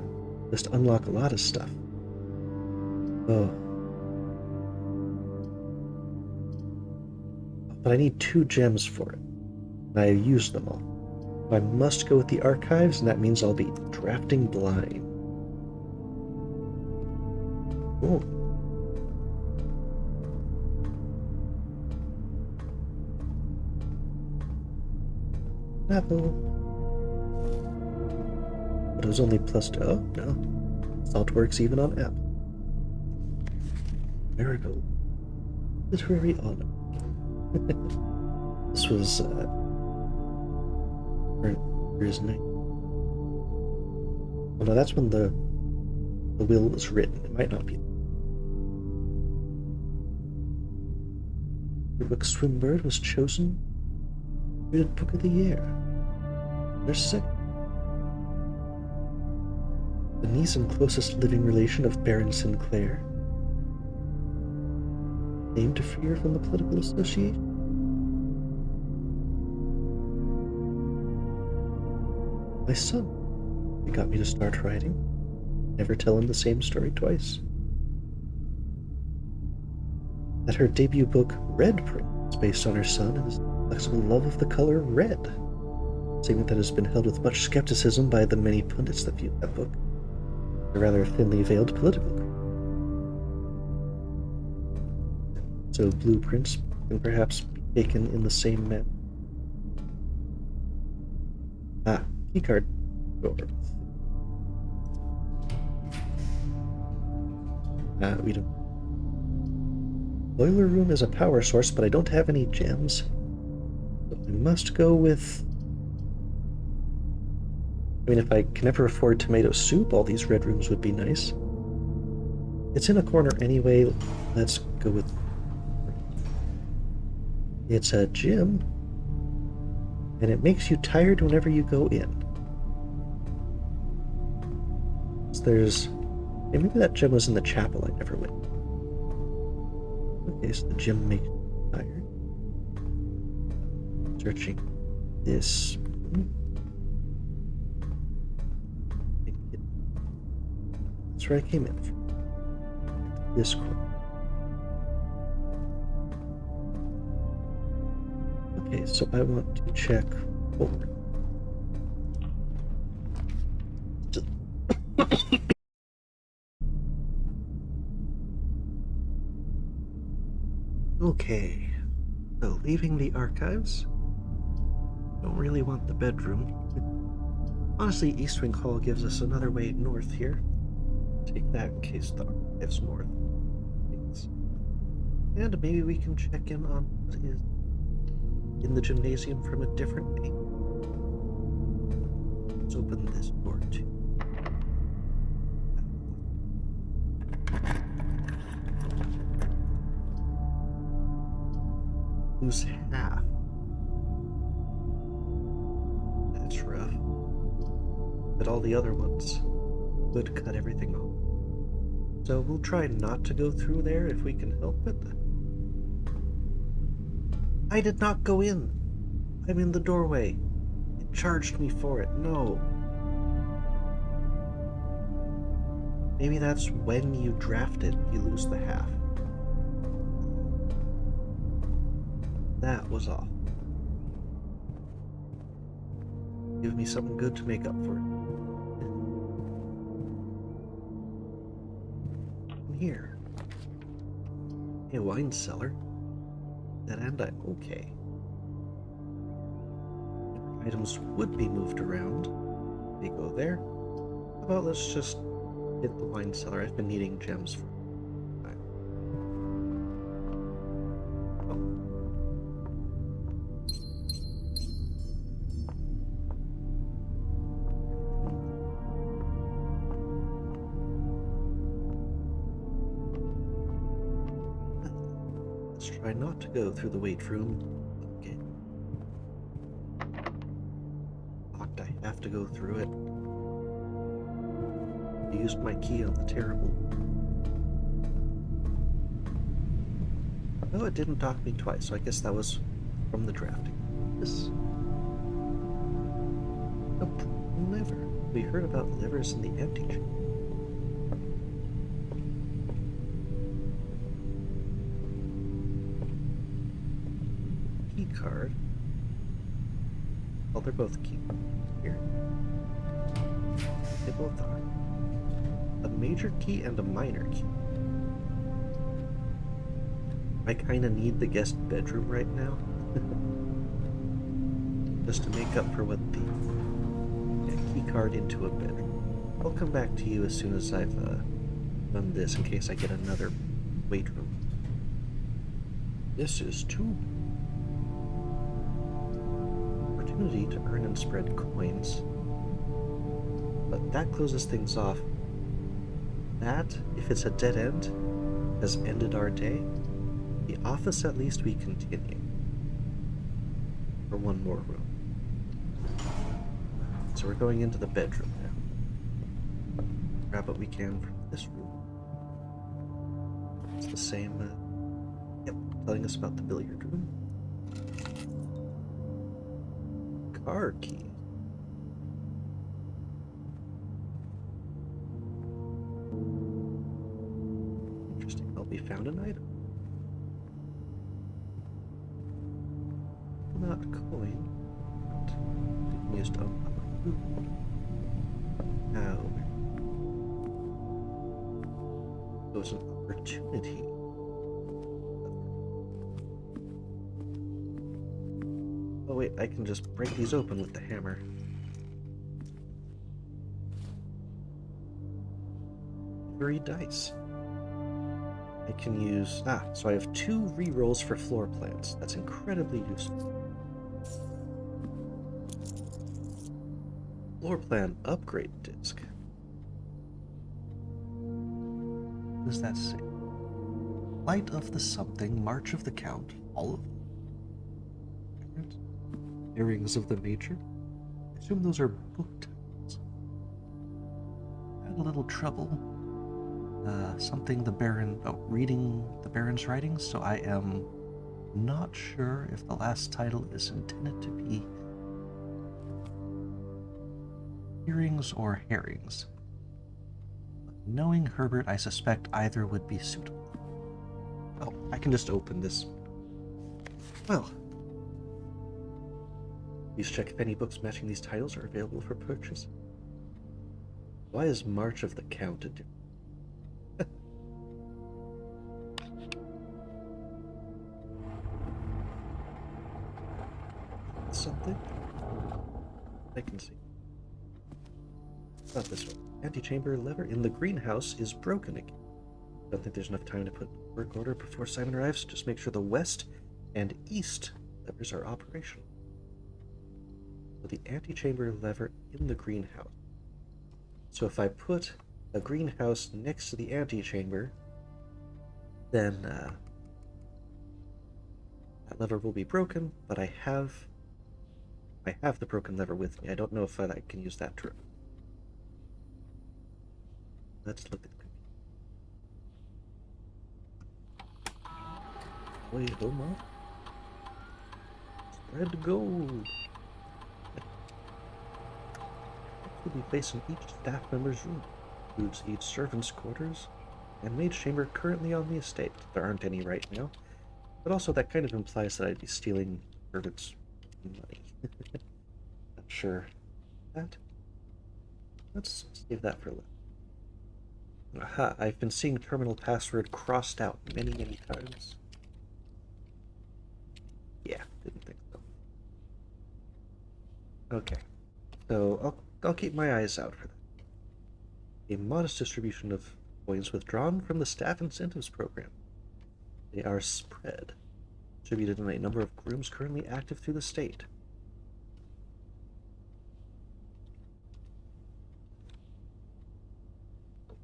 Just unlock a lot of stuff. Oh. But I need 2 gems for it. I used them all. I must go with the archives, and that means I'll be drafting blind. Oh. Apple. But it was only +2. Oh, no. Salt works even on apple. Marigold. Literary honor. This was, where is name? Oh no, that's when the will was written. It might not be. The book Swimbird was chosen rated Book of the Year. There's second. The niece and closest living relation of Baron Sinclair. Named to free her from the political association. My son. He got me to start writing. Never tell him the same story twice. That her debut book, Red Print, is based on her son and his flexible love of the color red. A statement that has been held with much skepticism by the many pundits that view that book. A rather thinly veiled political. So blueprints can perhaps be taken in the same manner. Ah, keycard door. We don't. Boiler room is a power source, but I don't have any gems. So I must go with... I mean, if I can ever afford tomato soup, all these red rooms would be nice. It's in a corner anyway. Let's go with... It's a gym. And it makes you tired whenever you go in. So there's... Hey, maybe that gym was in the chapel I never went. Okay, so the gym makes you tired. Searching this... That's where I came in from. This corner. Okay, so I want to check forward. Okay, so leaving the archives. Don't really want the bedroom. Honestly, East Wing Hall gives us another way north here. Take that in case the archives north. And maybe we can check in on what is in the gymnasium from a different angle. Let's open this door too. lose half. That's rough. But all the other ones would cut everything off. So we'll try not to go through there if we can help it. I did not go in. I'm in the doorway. It charged me for it. No. Maybe that's when you draft it, you lose the half. That was off. Give me something good to make up for it. In here. A wine cellar. That end, I'm okay. Items would be moved around. They go there. How about let's just hit the wine cellar? I've been needing gems for time. Oh. Let's try not to go through the weight room. Okay. Locked, I have to go through it. I used my key on the terrible. No, it didn't dock me twice, so I guess that was from the drafting. This. Nope. Liver. We heard about livers in the antechamber. Key card. Well, they're both key here. They both are. A major key and a minor key. I kind of need the guest bedroom right now. Just to make up for what the key card into a bedroom. I'll come back to you as soon as I've done this in case I get another weight room. This is too. Opportunity to earn and spread coins. But that closes things off. That, if it's a dead end, has ended our day. The office, at least, we continue. For one more room. So we're going into the bedroom now. Grab what we can from this room. It's the same, yep, telling us about the billiard room. Car key. Interesting. Help me found an item. Not coin. But used on food. Now there was an opportunity. Oh wait, I can just break these open with the hammer. Three dice. I can use... so I have 2 rerolls for floor plans. That's incredibly useful. Floor plan upgrade disc. What does that say? Light of the something, March of the Count, all of them. Earrings of the Nature. I assume those are book titles. Had a little trouble. Something the Baron... reading the Baron's writings, so I am not sure if the last title is intended to be earrings or herrings. But knowing Herbert, I suspect either would be suitable. Oh, I can just open this. Well, please check if any books matching these titles are available for purchase. Why is March of the Count a different? Something? I can see. Not this one. Antechamber lever in the greenhouse is broken again. Don't think there's enough time to put work order before Simon arrives. Just make sure the west and east levers are operational. So the antechamber lever in the greenhouse. So if I put a greenhouse next to the antechamber, then That lever will be broken, but I have the broken lever with me. I don't know if I can use that to. Let's look at the computer. Wait, Homa. Spread gold. Will be placed in each staff member's room. Includes each servant's quarters and maid's chamber currently on the estate. There aren't any right now, but also that kind of implies that I'd be stealing servants' money. Not sure that. Let's save that for later. Aha, I've been seeing terminal password crossed out many, many times. Yeah, didn't think so. Okay, so I'll keep my eyes out for that. A modest distribution of coins withdrawn from the staff incentives program. They are spread, distributed in a number of rooms currently active through the state.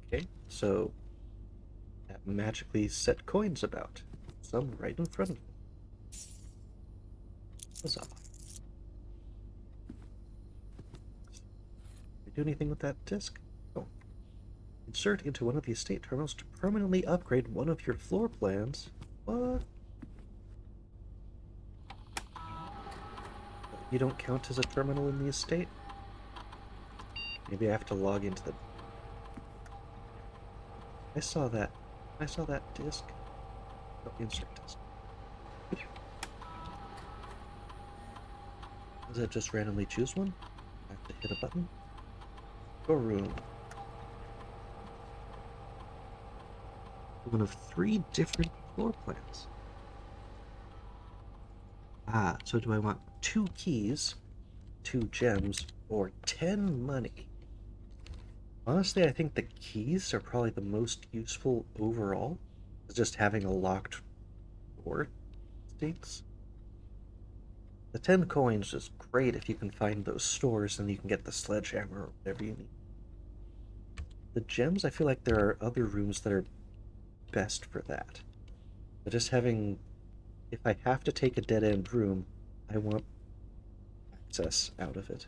Okay, so that magically set coins about. Some right in front of me. Huzzah. Can we do anything with that disc? Oh. Insert into one of the estate terminals to permanently upgrade one of your floor plans. What? You don't count as a terminal in the estate? Maybe I have to log into the... I saw that disc. Oh, insert disc. Does it just randomly choose one? I have to hit a button. Your room. One of 3 different floor plans. Ah, so do I want 2 keys, 2 gems, or 10 money? Honestly, I think the keys are probably the most useful overall. Just having a locked door stinks. The 10 coins is great if you can find those stores and you can get the sledgehammer or whatever you need. The gems, I feel like there are other rooms that are best for that. But just having... If I have to take a dead-end room, I want access out of it.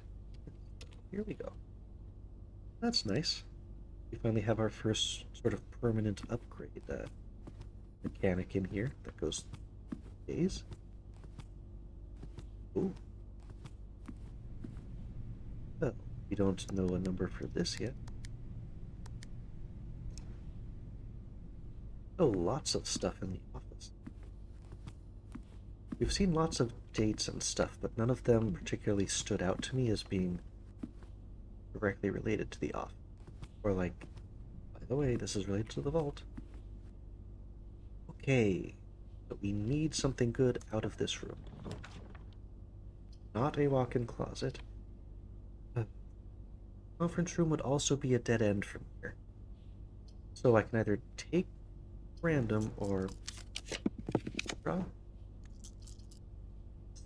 Here we go. That's nice. We finally have our first sort of permanent upgrade mechanic in here that goes days. Ooh. Well, we don't know a number for this yet. Oh, lots of stuff in the office. We've seen lots of dates and stuff, but none of them particularly stood out to me as being directly related to the office. Or like, by the way, this is related to the vault. Okay, but we need something good out of this room. Not a walk-in closet. Conference room would also be a dead end from here. So I can either take random or draw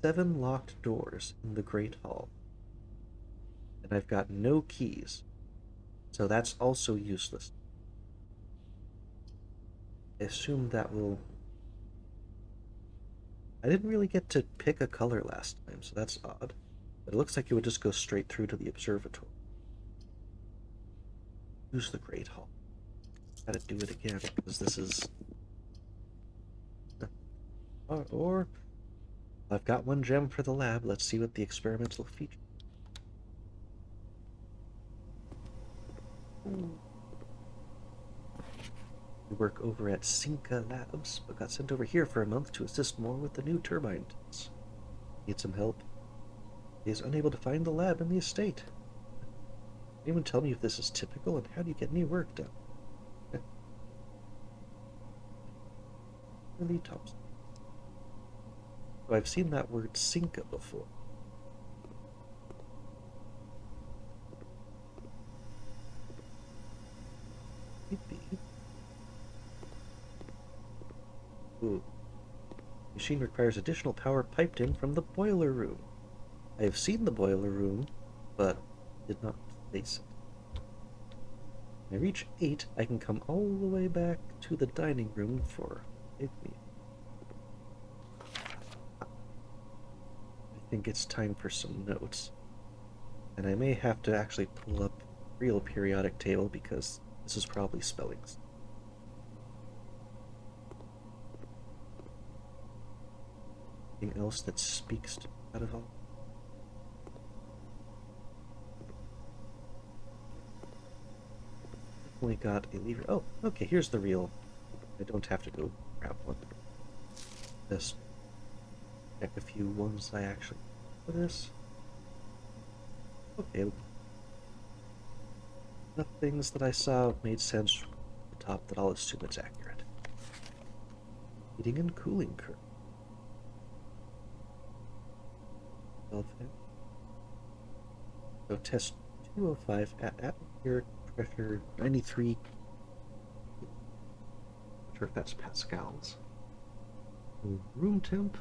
7 locked doors in the Great Hall. And I've got no keys. So that's also useless. I assume that will... I didn't really get to pick a color last time, so that's odd. But it looks like it would just go straight through to the observatory. Use the Great Hall. Gotta do it again, because this is... Or... I've got 1 gem for the lab. Let's see what the experimental feature... Ooh. We work over at Cinca Labs, but got sent over here for a month to assist more with the new turbine tests. Need some help? He is unable to find the lab in the estate. Anyone tell me if this is typical, and how do you get any work done? Really Thompson. So I've seen that word Cinca before. Maybe. Ooh. Machine requires additional power piped in from the boiler room. I have seen the boiler room, but did not place it. When I reach 8, I can come all the way back to the dining room for a meal. think it's time for some notes. And I may have to actually pull up a real periodic table because this is probably spellings. Anything else that speaks to out of all? Definitely got a lever. Oh, okay, here's the real. I don't have to go grab one. Just check a few ones I actually for this. Okay. Enough things that I saw made sense from the top that I'll assume it's accurate. Heating and cooling curve. So test 205 at atmospheric pressure 93. Not sure if that's pascals. So room temp,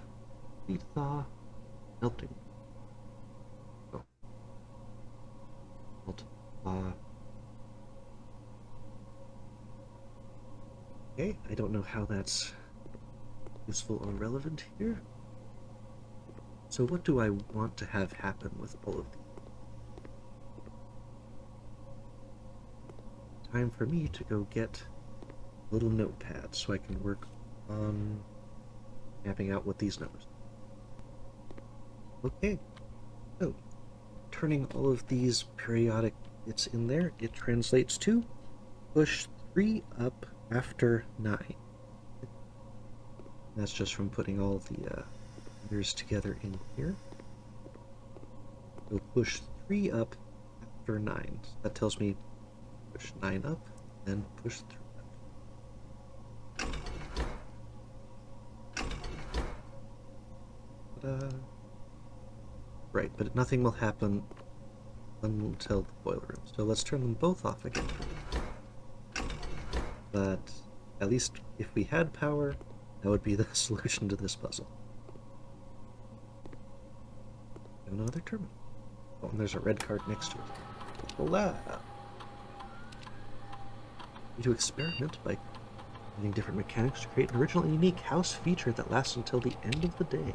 heat thaw, melting. Oh. Melt thaw. Okay, I don't know how that's useful or relevant here. So what do I want to have happen with all of these? Time for me to go get a little notepad so I can work on mapping out what these numbers are. Okay, so turning all of these periodic bits in there, it translates to push 3 up after 9. That's just from putting all the numbers together in here. So push 3 up after 9. So that tells me push 9 up, then push 3 up. Right, but nothing will happen until the boiler room. So let's turn them both off again. But at least if we had power, that would be the solution to this puzzle. Another terminal. Oh, and there's a red card next to it. Hola! Need to experiment by using different mechanics to create an original and unique house feature that lasts until the end of the day.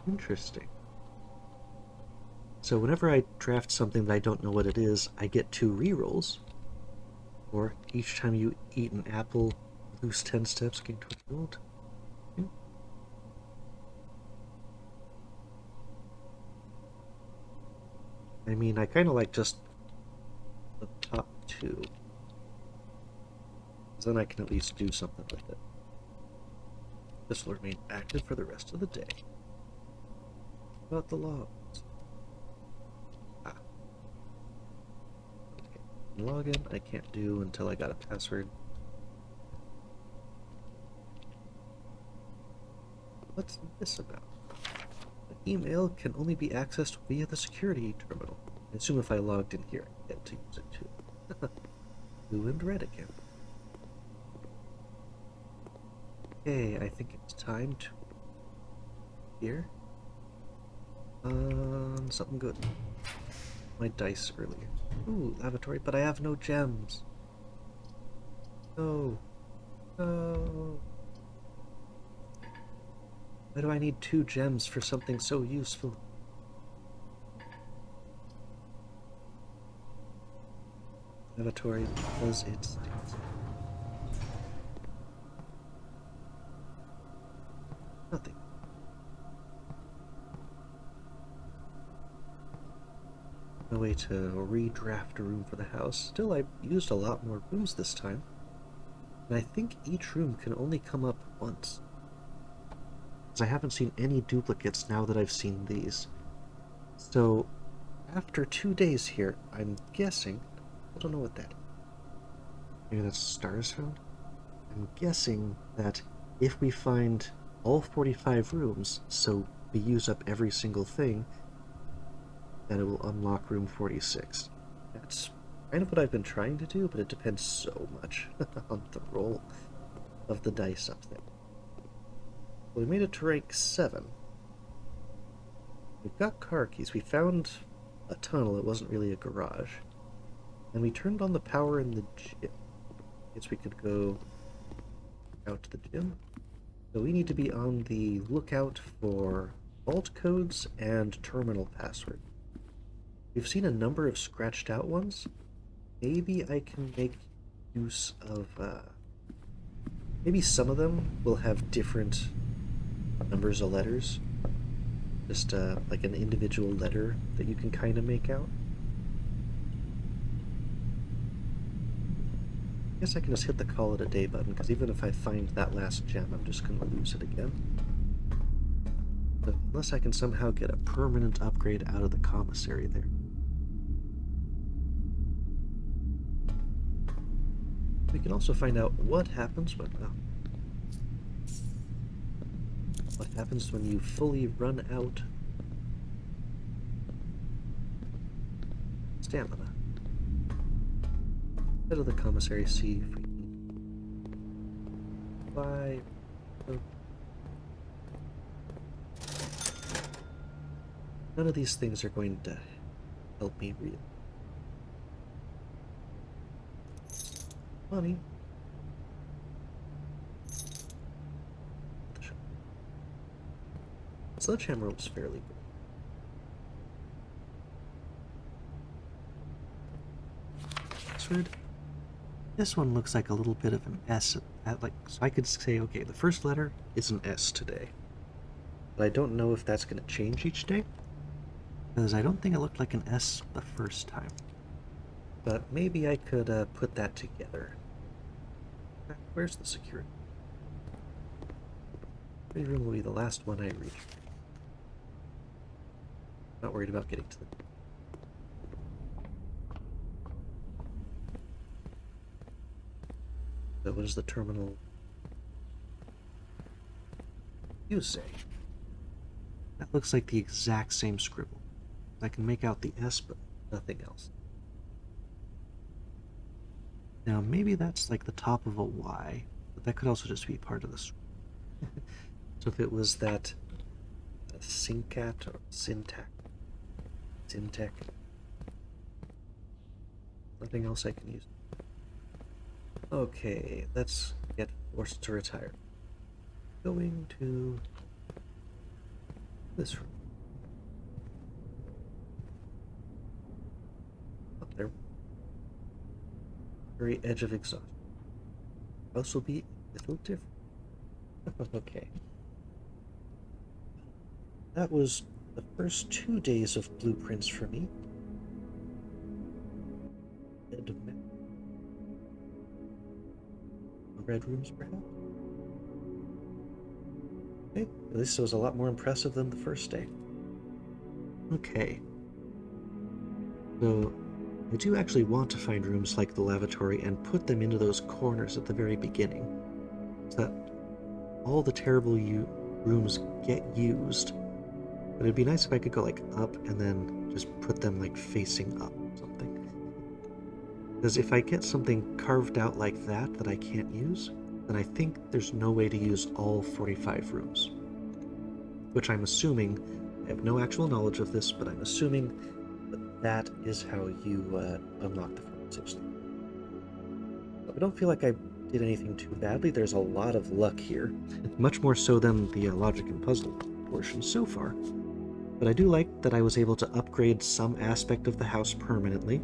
Interesting. So whenever I draft something that I don't know what it is, I get 2 rerolls. Or each time you eat an apple, lose 10 steps, gain 20 gold. I mean, I kind of like just the top 2. Because then I can at least do something with it. This will remain active for the rest of the day. About the logs. Ah. Okay. Login I can't do until I got a password. What's this about? An email can only be accessed via the security terminal. I assume if I logged in here, I get to use it too. Blue and red again. Okay, I think it's time to here. Something good. My dice earlier. Ooh, lavatory, but I have no gems. No. No. Why do I need 2 gems for something so useful? Lavatory because it stinks. Nothing. No way to redraft a room for the house. Still, I used a lot more rooms this time. And I think each room can only come up once. Because I haven't seen any duplicates now that I've seen these. So, after 2 days here, I'm guessing... I don't know what that is. Maybe that's stars found? I'm guessing that if we find all 45 rooms, so we use up every single thing, then it will unlock room 46. That's kind of what I've been trying to do, but it depends so much on the roll of the dice up there. Well, we made it to rank 7. We've got car keys. We found a tunnel. It wasn't really a garage. And we turned on the power in the gym. I guess we could go out to the gym. So we need to be on the lookout for vault codes and terminal password. We've seen a number of scratched out ones. Maybe I can make use of, maybe some of them will have different numbers of letters. Just like an individual letter that you can kind of make out. I guess I can just hit the call it a day button, because even if I find that last gem, I'm just going to lose it again. So unless I can somehow get a permanent upgrade out of the commissary there. We can also find out what happens when you fully run out stamina. Head to the commissary, see if we can buy. None of these things are going to help me really. Money. Sledgehammer looks fairly good. Password. This one looks like a little bit of an S. So I could say, okay, the first letter is an S today. But I don't know if that's going to change each day, because I don't think it looked like an S the first time. But maybe I could put that together. Where's the security? This room will be the last one I reach. Not worried about getting to the... So what does the terminal you say? That looks like the exact same scribble. I can make out the S, but nothing else. Now maybe that's like the top of a Y, but that could also just be part of the script. So if it was that syncat or syntech, nothing else I can use. Okay, let's get forced to retire. Going to this room. Up there. Very edge of exhaustion. House will be a little different. Okay. That was the first 2 days of blueprints for me. Red rooms, perhaps? Okay, at least it was a lot more impressive than the first day. Okay. So, I do actually want to find rooms like the lavatory and put them into those corners at the very beginning, so that all the terrible rooms get used. But it'd be nice if I could go like up and then just put them like facing up or something. Because if I get something carved out like that that I can't use, then I think there's no way to use all 45 rooms. Which I'm assuming, I have no actual knowledge of this, but I'm assuming that is how you unlock the 46th. But I don't feel like I did anything too badly. There's a lot of luck here, much more so than the logic and puzzle portion so far. But I do like that I was able to upgrade some aspect of the house permanently.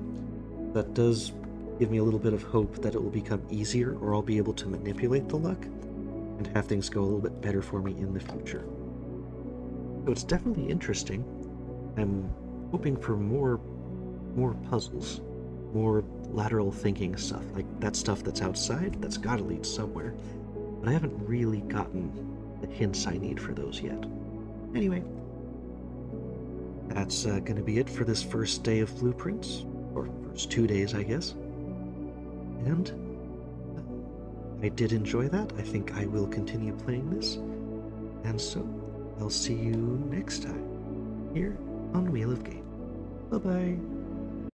That does give me a little bit of hope that it will become easier, or I'll be able to manipulate the luck and have things go a little bit better for me in the future. So it's definitely interesting. I'm hoping for more puzzles, more lateral thinking stuff, like that stuff that's outside, that's gotta lead somewhere. But I haven't really gotten the hints I need for those yet. Anyway, that's gonna be it for this first day of blueprints, or first 2 days, I guess. And I did enjoy that. I think I will continue playing this. And so, I'll see you next time, here on Wheel of Game. Bye-bye.